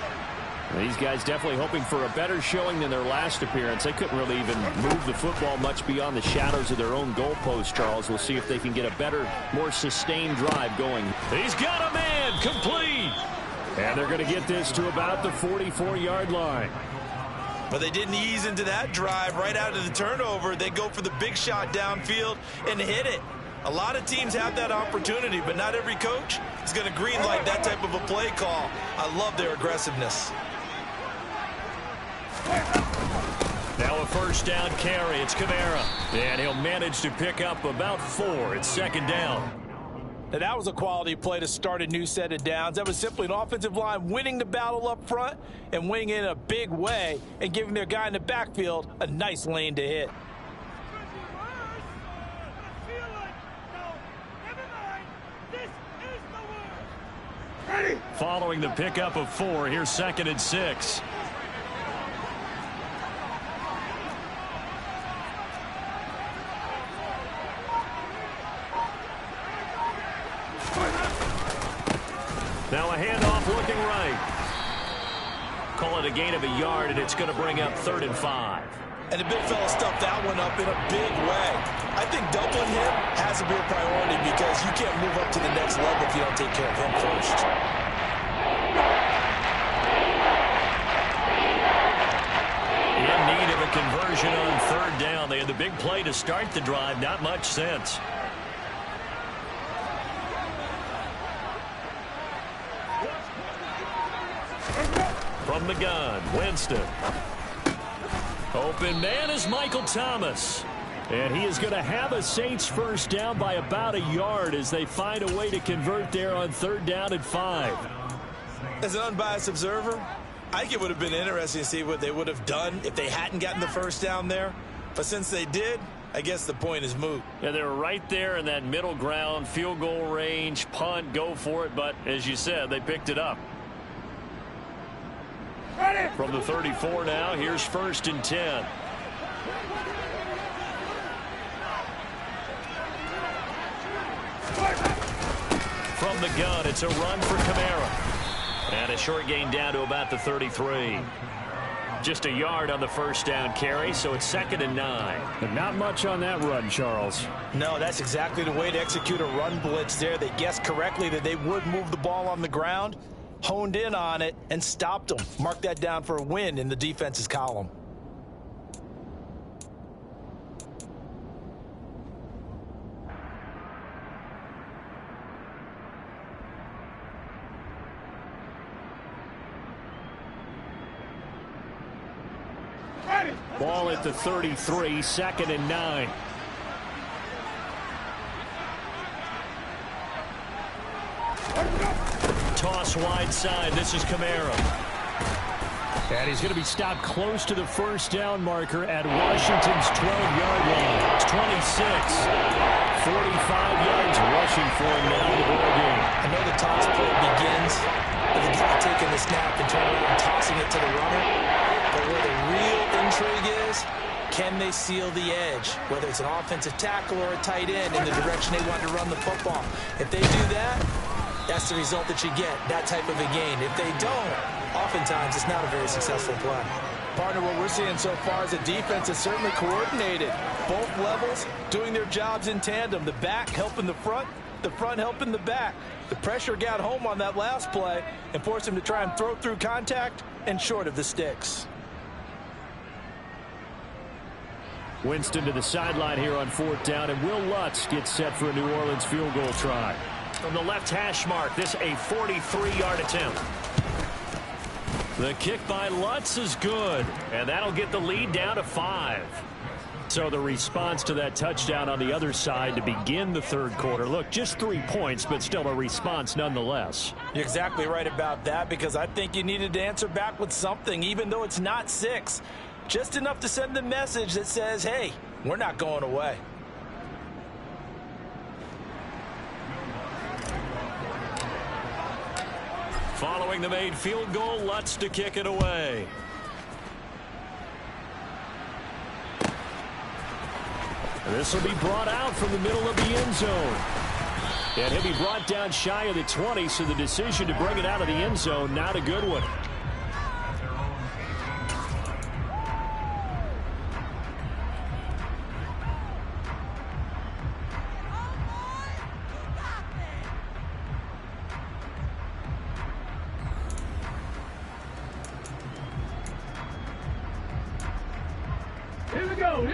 These guys definitely hoping for a better showing than their last appearance. They couldn't really even move the football much beyond the shadows of their own goalpost, Charles. We'll see if they can get a better, more sustained drive going. He's got a man, complete. And they're going to get this to about the 44-yard line. But they didn't ease into that drive right out of the turnover. They go for the big shot downfield and hit it. A lot of teams have that opportunity, but not every coach is going to greenlight that type of a play call. I love their aggressiveness. Now a 1st down carry. It's Kamara. And he'll manage to pick up about 4. It's 2nd down. Now that was a quality play to start a new set of downs. That was simply an offensive line winning the battle up front and winning it in a big way and giving their guy in the backfield a nice lane to hit. Following the pickup of 4, here's 2nd and 6. Now a handoff looking right. Call it a gain of a yard, and it's going to bring up 3rd and 5. And the big fella stuffed that one up in a big way. I think doubling him has to be a priority because you can't move up to the next level if you don't take care of him first. In need of a conversion on 3rd down. They had the big play to start the drive. Not much sense. From the gun, Winston. Open man is Michael Thomas. And he is going to have a Saints 1st down by about a yard as they find a way to convert there on 3rd down and 5. As an unbiased observer, I think it would have been interesting to see what they would have done if they hadn't gotten the 1st down there. But since they did, I guess the point is moot. Yeah, they were right there in that middle ground, field goal range, punt, go for it. But as you said, they picked it up. From the 34 now, here's 1st and 10. From the gun, it's a run for Kamara. And a short gain down to about the 33. Just a yard on the first down carry, so it's 2nd and 9. But not much on that run, Charles. No, that's exactly the way to execute a run blitz there. They guessed correctly that they would move the ball on the ground, honed in on it, and stopped them. Mark that down for a win in the defense's column. Ball at the 33, 2nd and 9. Toss wide side. This is Kamara. And he's going to be stopped close to the first down marker at Washington's 12-yard line. It's 26. 45 yards rushing for him now in the ball game. I know the toss play begins with the guy taking the snap and turning around and tossing it to the runner. But where the real intrigue is, can they seal the edge? Whether it's an offensive tackle or a tight end in the direction they want to run the football. If they do that, that's the result that you get, that type of a gain. If they don't, oftentimes it's not a very successful play. Partner, what we're seeing so far is the defense is certainly coordinated. Both levels doing their jobs in tandem. The back helping the front helping the back. The pressure got home on that last play and forced him to try and throw through contact and short of the sticks. Winston to the sideline here on 4th down, and Will Lutz gets set for a New Orleans field goal try. From the left hash mark, this a 43-yard attempt. The kick by Lutz is good, and that'll get the lead down to 5. So the response to that touchdown on the other side to begin the 3rd quarter. Look, just 3 points, but still a response nonetheless. You're exactly right about that, because I think you needed to answer back with something, even though it's not 6. Just enough to send the message that says, hey, we're not going away. Following the made field goal, Lutz to kick it away. This will be brought out from the middle of the end zone. And he'll be brought down shy of the 20, so the decision to bring it out of the end zone, not a good one.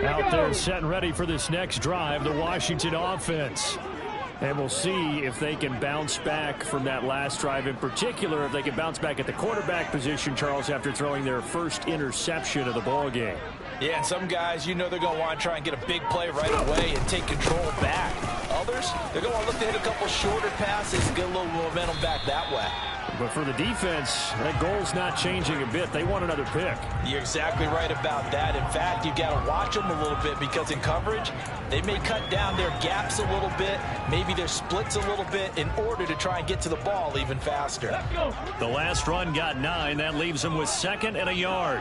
Out there set and ready for this next drive, the Washington offense. And we'll see if they can bounce back from that last drive, in particular if they can bounce back at the quarterback position, Charles, after throwing their first interception of the ball game. Yeah, and some guys, you know they're going to want to try and get a big play right away and take control back. Others, they're going to want to look to hit a couple shorter passes and get a little momentum back that way. But for the defense, that goal's not changing a bit. They want another pick. You're exactly right about that. In fact, you've got to watch them a little bit, because in coverage, they may cut down their gaps a little bit, maybe their splits a little bit, in order to try and get to the ball even faster. Let's go. The last run got 9. That leaves them with 2nd and a yard.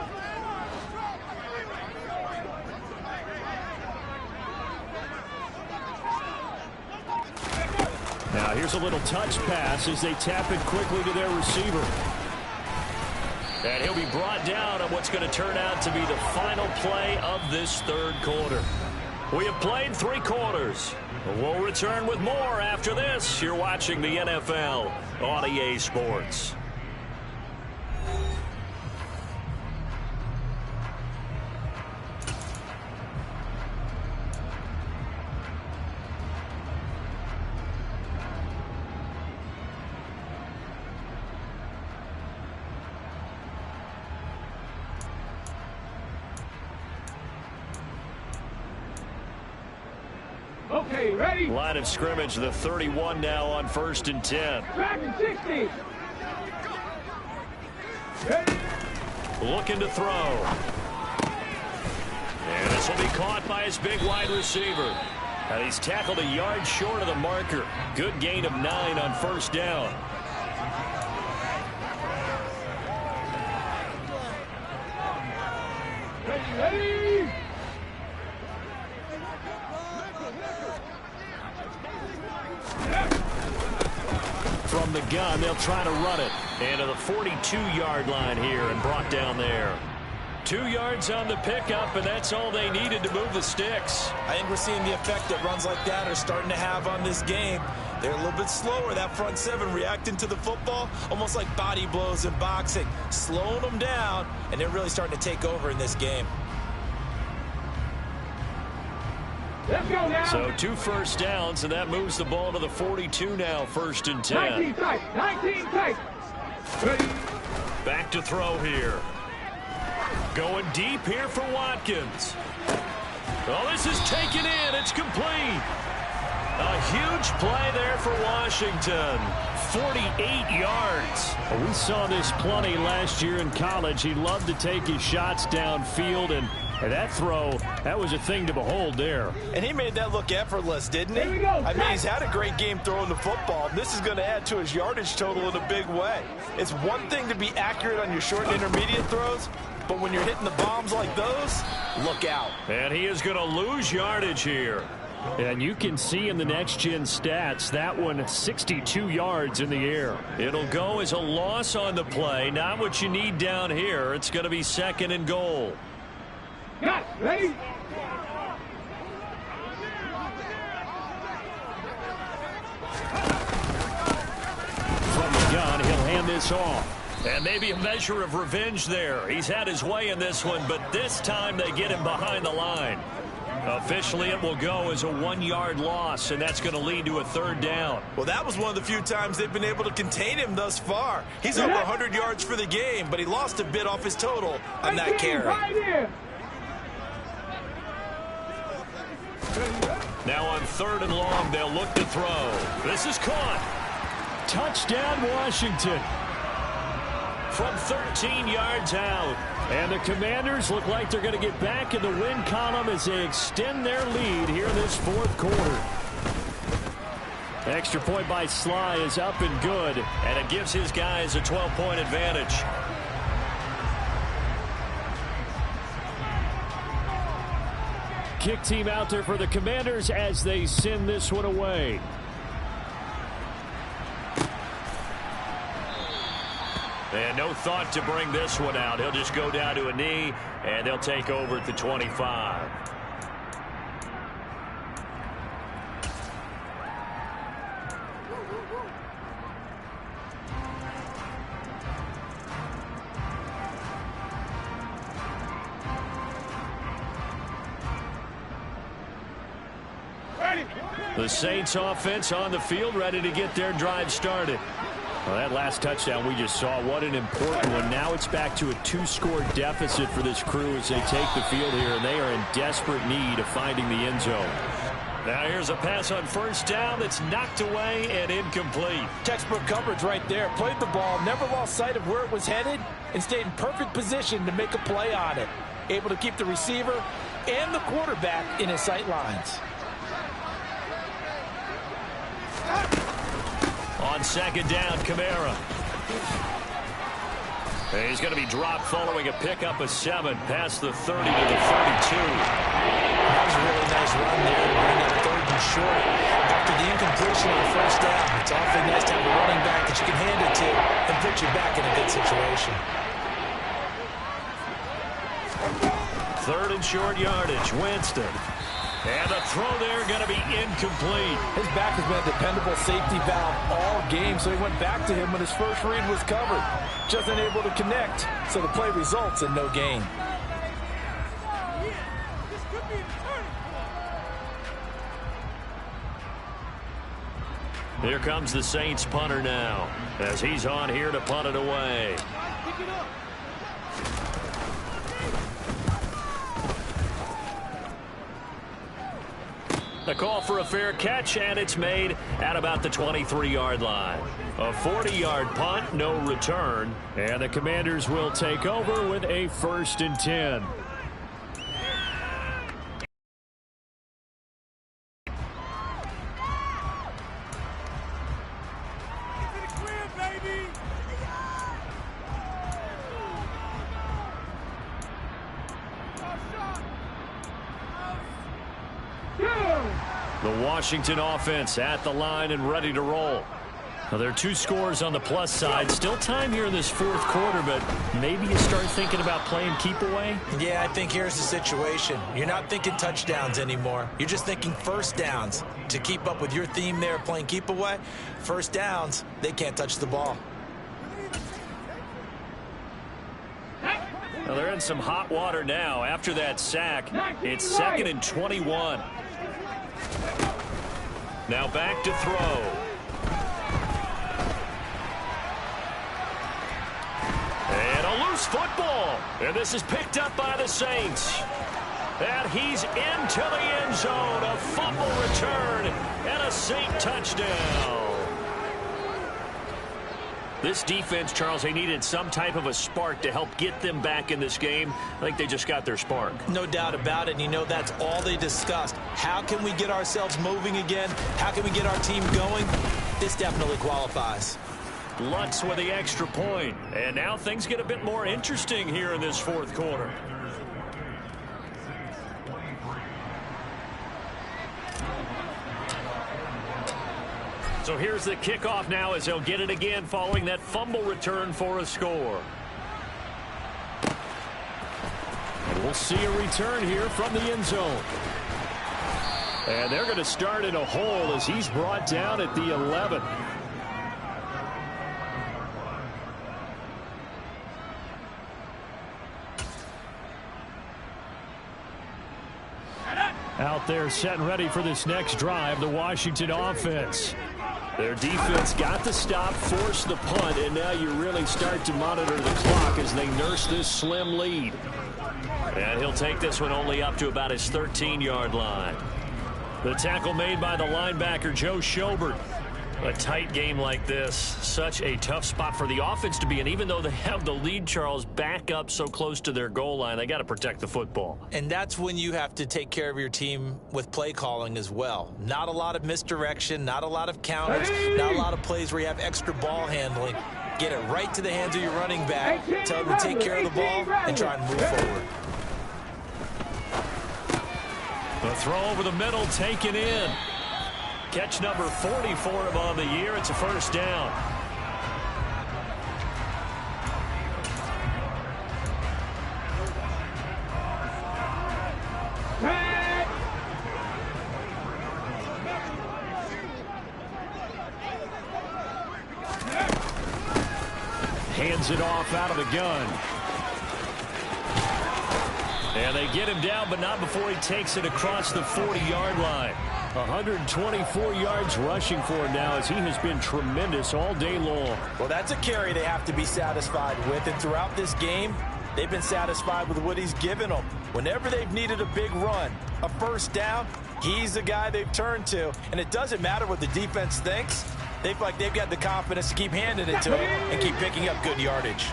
Now here's a little touch pass as they tap it quickly to their receiver. And he'll be brought down on what's going to turn out to be the final play of this 3rd quarter. We have played 3 quarters. We'll return with more after this. You're watching the NFL on EA Sports. Okay, ready? Line of scrimmage, the 31 now on 1st and 10. Back in 60. Ready? Looking to throw. And this will be caught by his big wide receiver. And he's tackled a yard short of the marker. Good gain of 9 on 1st down. Ready? From from the gun. They'll try to run it. And to the 42-yard line here and brought down there. 2 yards on the pickup, and that's all they needed to move the sticks. I think we're seeing the effect that runs like that are starting to have on this game. They're a little bit slower, that front seven, reacting to the football, almost like body blows in boxing, slowing them down, and they're really starting to take over in this game. Let's go now. So 2 first downs, and that moves the ball to the 42 now, 1st and 10. 19 tight. 19 tight. Ready. Back to throw here. Going deep here for Watkins. Oh, this is taken in. It's complete. A huge play there for Washington. 48 yards. We saw this plenty last year in college. He loved to take his shots downfield, and that throw, that was a thing to behold there. And he made that look effortless, didn't he? Here we go. I mean, he's had a great game throwing the football. This is going to add to his yardage total in a big way. It's one thing to be accurate on your short and intermediate throws, but when you're hitting the bombs like those, look out. And he is going to lose yardage here. And you can see in the next-gen stats, that one 62 yards in the air. It'll go as a loss on the play. Not what you need down here. It's going to be 2nd and goal. Got it. Ready. From the gun, he'll hand this off. And maybe a measure of revenge there. He's had his way in this one, but this time they get him behind the line. Officially, it will go as a 1-yard loss, and that's going to lead to a 3rd down. Well, that was one of the few times they've been able to contain him thus far. He's over 100 yards for the game, but he lost a bit off his total on that carry. Right here. Now on 3rd and long, they'll look to throw. This is caught. Touchdown, Washington. From 13 yards out. And the Commanders look like they're going to get back in the win column as they extend their lead here in this 4th quarter. Extra point by Sly is up and good, and it gives his guys a 12-point advantage. Kick team out there for the Commanders as they send this one away. And no thought to bring this one out. He'll just go down to a knee, and they'll take over at the 25. The Saints offense on the field, ready to get their drive started. Well, that last touchdown we just saw, what an important one. Now it's back to a 2-score deficit for this crew as they take the field here, and they are in desperate need of finding the end zone. Now here's a pass on 1st down that's knocked away and incomplete. Textbook coverage right there. Played the ball, never lost sight of where it was headed, and stayed in perfect position to make a play on it. Able to keep the receiver and the quarterback in his sight lines. On 2nd down, Kamara. He's going to be dropped following a pickup of 7 past the 30 to the 32. That was a really nice run there to bring that 3rd and short. After the incompletion on 1st down, it's awfully nice to have a running back that you can hand it to and put you back in a good situation. 3rd and short yardage, Winston. And the throw there going to be incomplete. His back has been a dependable safety valve all game, so he went back to him when his first read was covered. Just unable to connect, so the play results in no gain. Here comes the Saints punter now, as he's on here to punt it away. The call for a fair catch, and it's made at about the 23-yard line. A 40-yard punt, no return. And the Commanders will take over with a 1st and 10. The Washington offense at the line and ready to roll. Well, there are 2 scores on the plus side. Still time here in this fourth quarter, but maybe you start thinking about playing keep away? Yeah, I think here's the situation. You're not thinking touchdowns anymore. You're just thinking first downs. To keep up with your theme there playing keep away, first downs, they can't touch the ball. Well, they're in some hot water now. After that sack, it's 2nd and 21. Now back to throw. And a loose football. And this is picked up by the Saints. And he's into the end zone. A fumble return and a Saint touchdown. This defense, Charles, they needed some type of a spark to help get them back in this game. I think they just got their spark. No doubt about it. And you know that's all they discussed. How can we get ourselves moving again? How can we get our team going? This definitely qualifies. Lutz with the extra point. And now things get a bit more interesting here in this fourth quarter. So here's the kickoff now as they'll get it again following that fumble return for a score. And we'll see a return here from the end zone. And they're going to start in a hole as he's brought down at the 11. Out there set and ready for this next drive, the Washington offense. Their defense got the stop, forced the punt, and now you really start to monitor the clock as they nurse this slim lead. And he'll take this one only up to about his 13-yard line. The tackle made by the linebacker, Joe Schobert. A tight game like this, such a tough spot for the offense to be in. Even though they have the lead, Charles, back up so close to their goal line, they got to protect the football. And that's when you have to take care of your team with play calling as well. Not a lot of misdirection, not a lot of counters, not a lot of plays where you have extra ball handling. Get it right to the hands of your running back, tell them to take care of the ball, and try and move forward. The throw over the middle taken in. Catch number 40 for him on the year. It's a first down. Hands it off out of the gun. And they get him down, but not before he takes it across the 40-yard line. 124 yards rushing for him now as he has been tremendous all day long. Well, that's a carry they have to be satisfied with. And throughout this game, they've been satisfied with what he's given them. Whenever they've needed a big run, a first down, he's the guy they've turned to. And it doesn't matter what the defense thinks. They feel like they've got the confidence to keep handing it to him and keep picking up good yardage.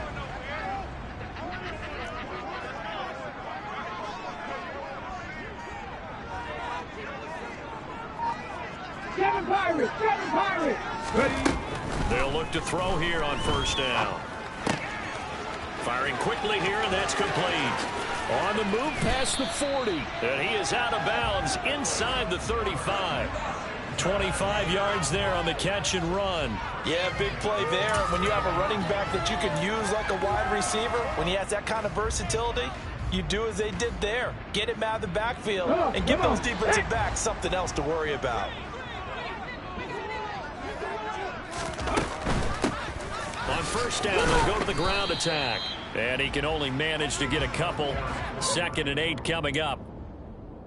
Seven Pirates! Ready? They'll look to throw here on first down. Firing quickly here, and that's complete. On the move past the 40. And he is out of bounds inside the 35. 25 yards there on the catch and run. Yeah, big play there. When you have a running back that you can use like a wide receiver, when he has that kind of versatility, you do as they did there. Get him out of the backfield and give those defensive backs something else to worry about. On first down, they'll go to the ground attack. And he can only manage to get a couple. 2nd and 8 coming up.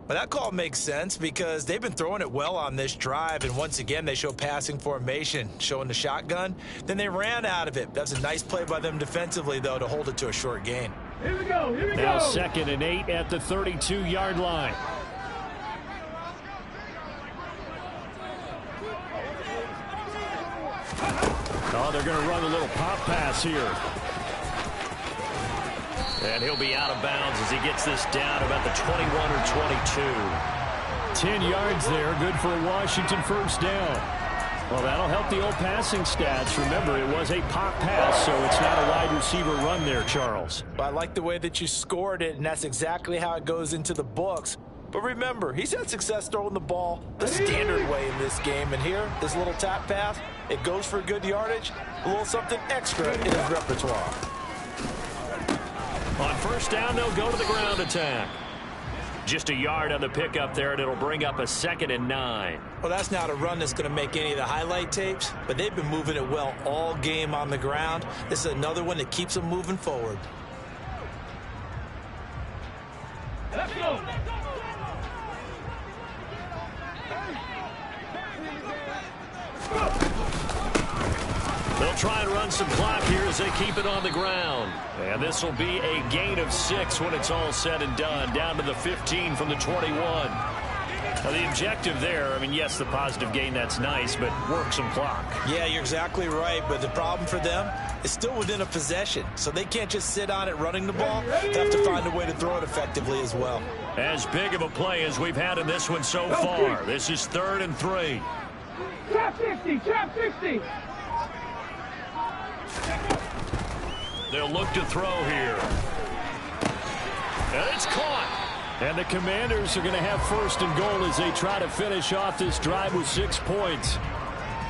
But that call makes sense because they've been throwing it well on this drive, and once again they show passing formation, showing the shotgun. Then they ran out of it. That's a nice play by them defensively, though, to hold it to a short gain. Here we go. Now 2nd and 8 at the 32-yard line. Oh, they're going to run a little pop pass here. And he'll be out of bounds as he gets this down about the 21 or 22. 10 yards there, good for a Washington first down. Well, that'll help the old passing stats. Remember, it was a pop pass, so it's not a wide receiver run there, Charles. Well, I like the way that you scored it, and that's exactly how it goes into the books. But remember, he's had success throwing the ball the standard way in this game. And here, this little tap pass, It goes for good yardage, a little something extra in his repertoire. On first down, they'll go to the ground attack. Just a yard on the pickup there, and it'll bring up a 2nd and 9. Well, that's not a run that's going to make any of the highlight tapes, but they've been moving it well all game on the ground. This is another one that keeps them moving forward. Let's go. They'll try and run some clock here as they keep it on the ground. And this will be a gain of 6 when it's all said and done, down to the 15 from the 21. Now, the objective there, I mean, yes, the positive gain, that's nice, but work some clock. Yeah, you're exactly right, but the problem for them is still within a possession, so they can't just sit on it running the ball. They have to find a way to throw it effectively as well. As big of a play as we've had in this one so far. This is 3rd and 3. Trap 60, trap 60. They'll look to throw here. And it's caught. And the Commanders are going to have 1st and goal as they try to finish off this drive with 6 points.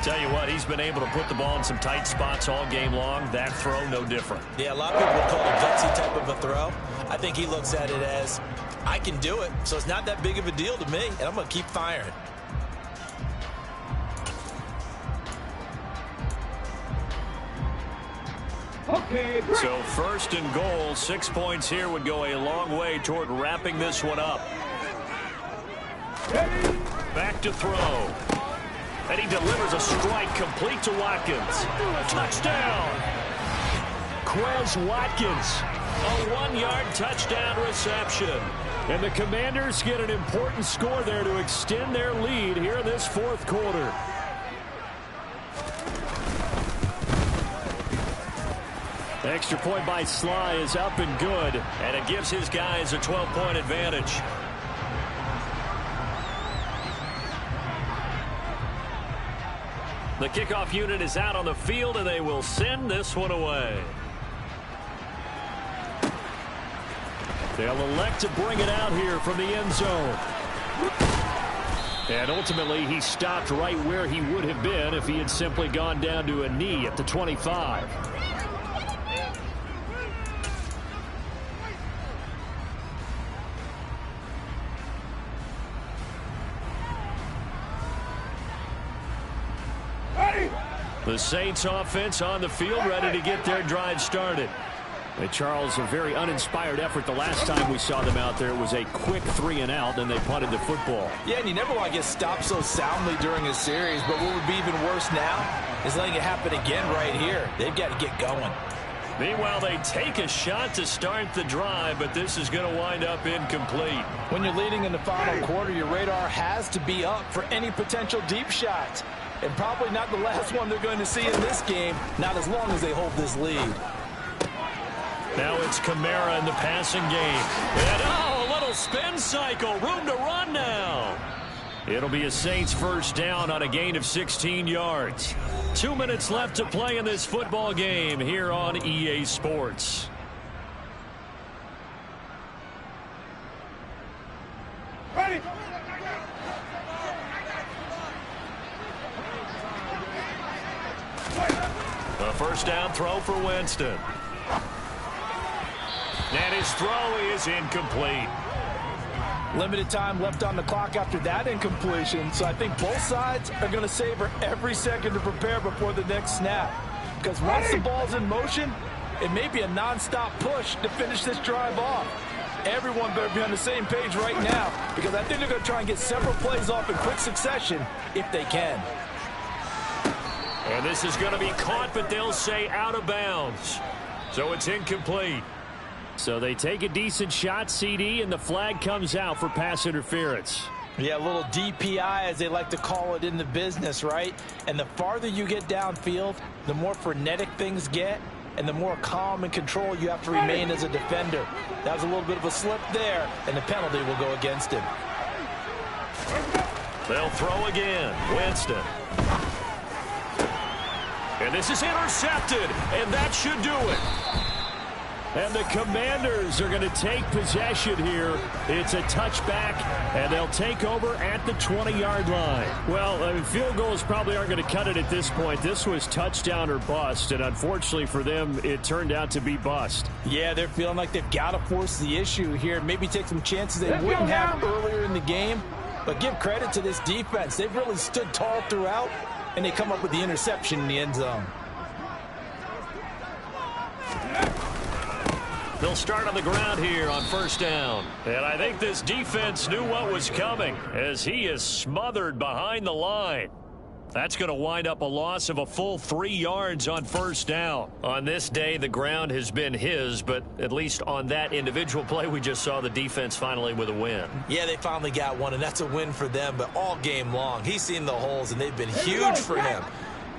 Tell you what, he's been able to put the ball in some tight spots all game long. That throw, no different. Yeah, a lot of people would call it a gutsy type of a throw. I think he looks at it as, I can do it, so it's not that big of a deal to me, and I'm going to keep firing. Okay, break. So 1st and goal, 6 points here would go a long way toward wrapping this one up. Ready? Back to throw. And he delivers a strike complete to Watkins. Touchdown! Quez Watkins. A 1-yard touchdown reception. And the Commanders get an important score there to extend their lead here in this 4th quarter. Extra point by Sly is up and good, and it gives his guys a 12-point advantage. The kickoff unit is out on the field, and they will send this one away. They'll elect to bring it out here from the end zone. And ultimately, he stopped right where he would have been if he had simply gone down to a knee at the 25. The Saints offense on the field, ready to get their drive started. And Charles, a very uninspired effort the last time we saw them out there. It was a quick 3 and out, then they punted the football. Yeah, and you never want to get stopped so soundly during a series, but what would be even worse now is letting it happen again right here. They've got to get going. Meanwhile, they take a shot to start the drive, but this is going to wind up incomplete. When you're leading in the final quarter, your radar has to be up for any potential deep shots. And probably not the last one they're going to see in this game, not as long as they hold this lead. Now it's Kamara in the passing game. And a little spin cycle. Room to run now. It'll be a Saints 1st down on a gain of 16 yards. 2 minutes left to play in this football game here on EA Sports. Ready? A 1st down throw for Winston. And his throw is incomplete. Limited time left on the clock after that incompletion, so I think both sides are going to savor every second to prepare before the next snap. Because once the ball's in motion, it may be a non-stop push to finish this drive off. Everyone better be on the same page right now, because I think they're going to try and get several plays off in quick succession if they can. And this is going to be caught, but they'll say out of bounds. So it's incomplete. So they take a decent shot, CD, and the flag comes out for pass interference. Yeah, a little DPI, as they like to call it in the business, right? And the farther you get downfield, the more frenetic things get, and the more calm and control you have to remain as a defender. That was a little bit of a slip there, and the penalty will go against him. They'll throw again. Winston. And this is intercepted, and that should do it. And the Commanders are going to take possession here. It's a touchback, and they'll take over at the 20-yard line. Well, field goals probably aren't going to cut it at this point. This was touchdown or bust, and unfortunately for them, it turned out to be bust. Yeah, they're feeling like they've got to force the issue here. Maybe take some chances they wouldn't have earlier in the game. But give credit to this defense. They've really stood tall throughout, and they come up with the interception in the end zone. They'll start on the ground here on first down. And I think this defense knew what was coming as he is smothered behind the line. That's going to wind up a loss of a full 3 yards on first down. On this day, the ground has been his, but at least on that individual play, we just saw the defense finally with a win. Yeah, they finally got one, and that's a win for them, but all game long, he's seen the holes, and they've been huge for him.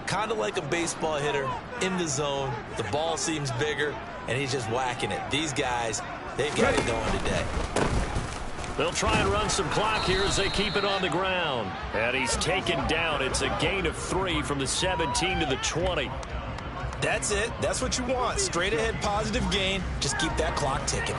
Kind of like a baseball hitter in the zone. The ball seems bigger, and he's just whacking it. These guys, they've got it going today. They'll try and run some clock here as they keep it on the ground. And he's taken down. It's a gain of 3 from the 17 to the 20. That's it. That's what you want. Straight ahead positive gain. Just keep that clock ticking.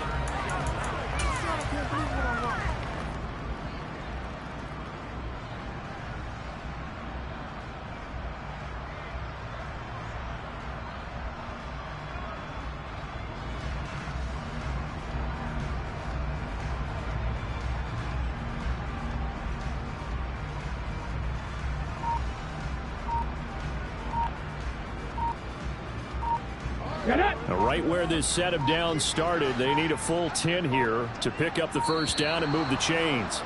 Right where this set of downs started, they need a full 10 here to pick up the first down and move the chains.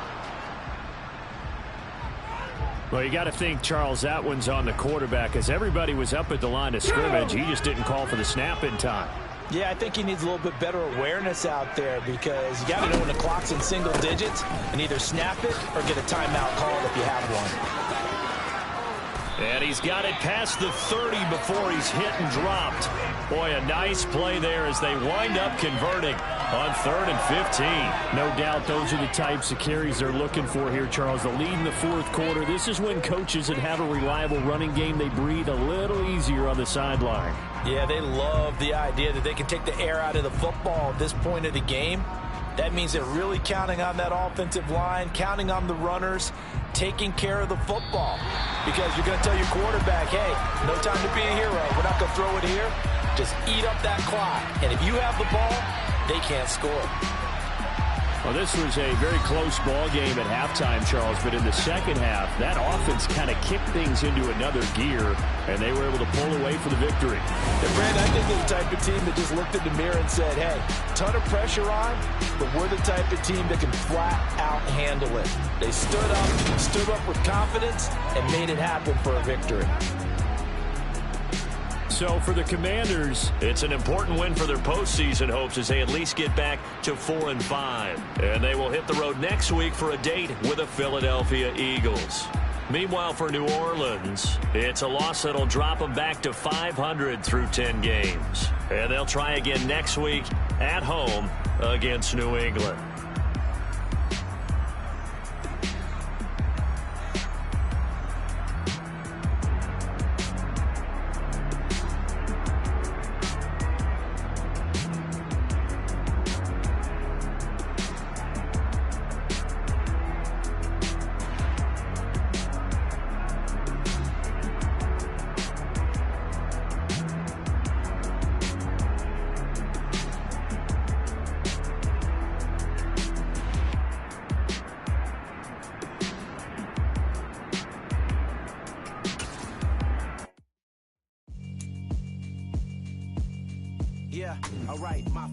Well, you got to think, Charles, that one's on the quarterback as everybody was up at the line of scrimmage. He just didn't call for the snap in time. Yeah, I think he needs a little bit better awareness out there because you got to know when the clock's in single digits and either snap it or get a timeout called if you have one. And he's got it past the 30 before he's hit and dropped. Boy, a nice play there as they wind up converting on 3rd and 15. No doubt those are the types of carries they're looking for here, Charles. The lead in the 4th quarter. This is when coaches that have a reliable running game, they breathe a little easier on the sideline. Yeah, they love the idea that they can take the air out of the football at this point of the game. That means they're really counting on that offensive line, counting on the runners, taking care of the football. Because you're going to tell your quarterback, hey, no time to be a hero. We're not going to throw it here. Just eat up that clock. And if you have the ball, they can't score. Well, this was a very close ball game at halftime, Charles, but in the second half, that offense kind of kicked things into another gear, and they were able to pull away for the victory. And Brad, I think they're the type of team that just looked in the mirror and said, hey, ton of pressure on, but we're the type of team that can flat out handle it. They stood up with confidence, and made it happen for a victory. So for the Commanders, it's an important win for their postseason hopes as they at least get back to 4-5. And they will hit the road next week for a date with the Philadelphia Eagles. Meanwhile, for New Orleans, it's a loss that'll drop them back to 500 through 10 games. And they'll try again next week at home against New England. Yeah, all right, my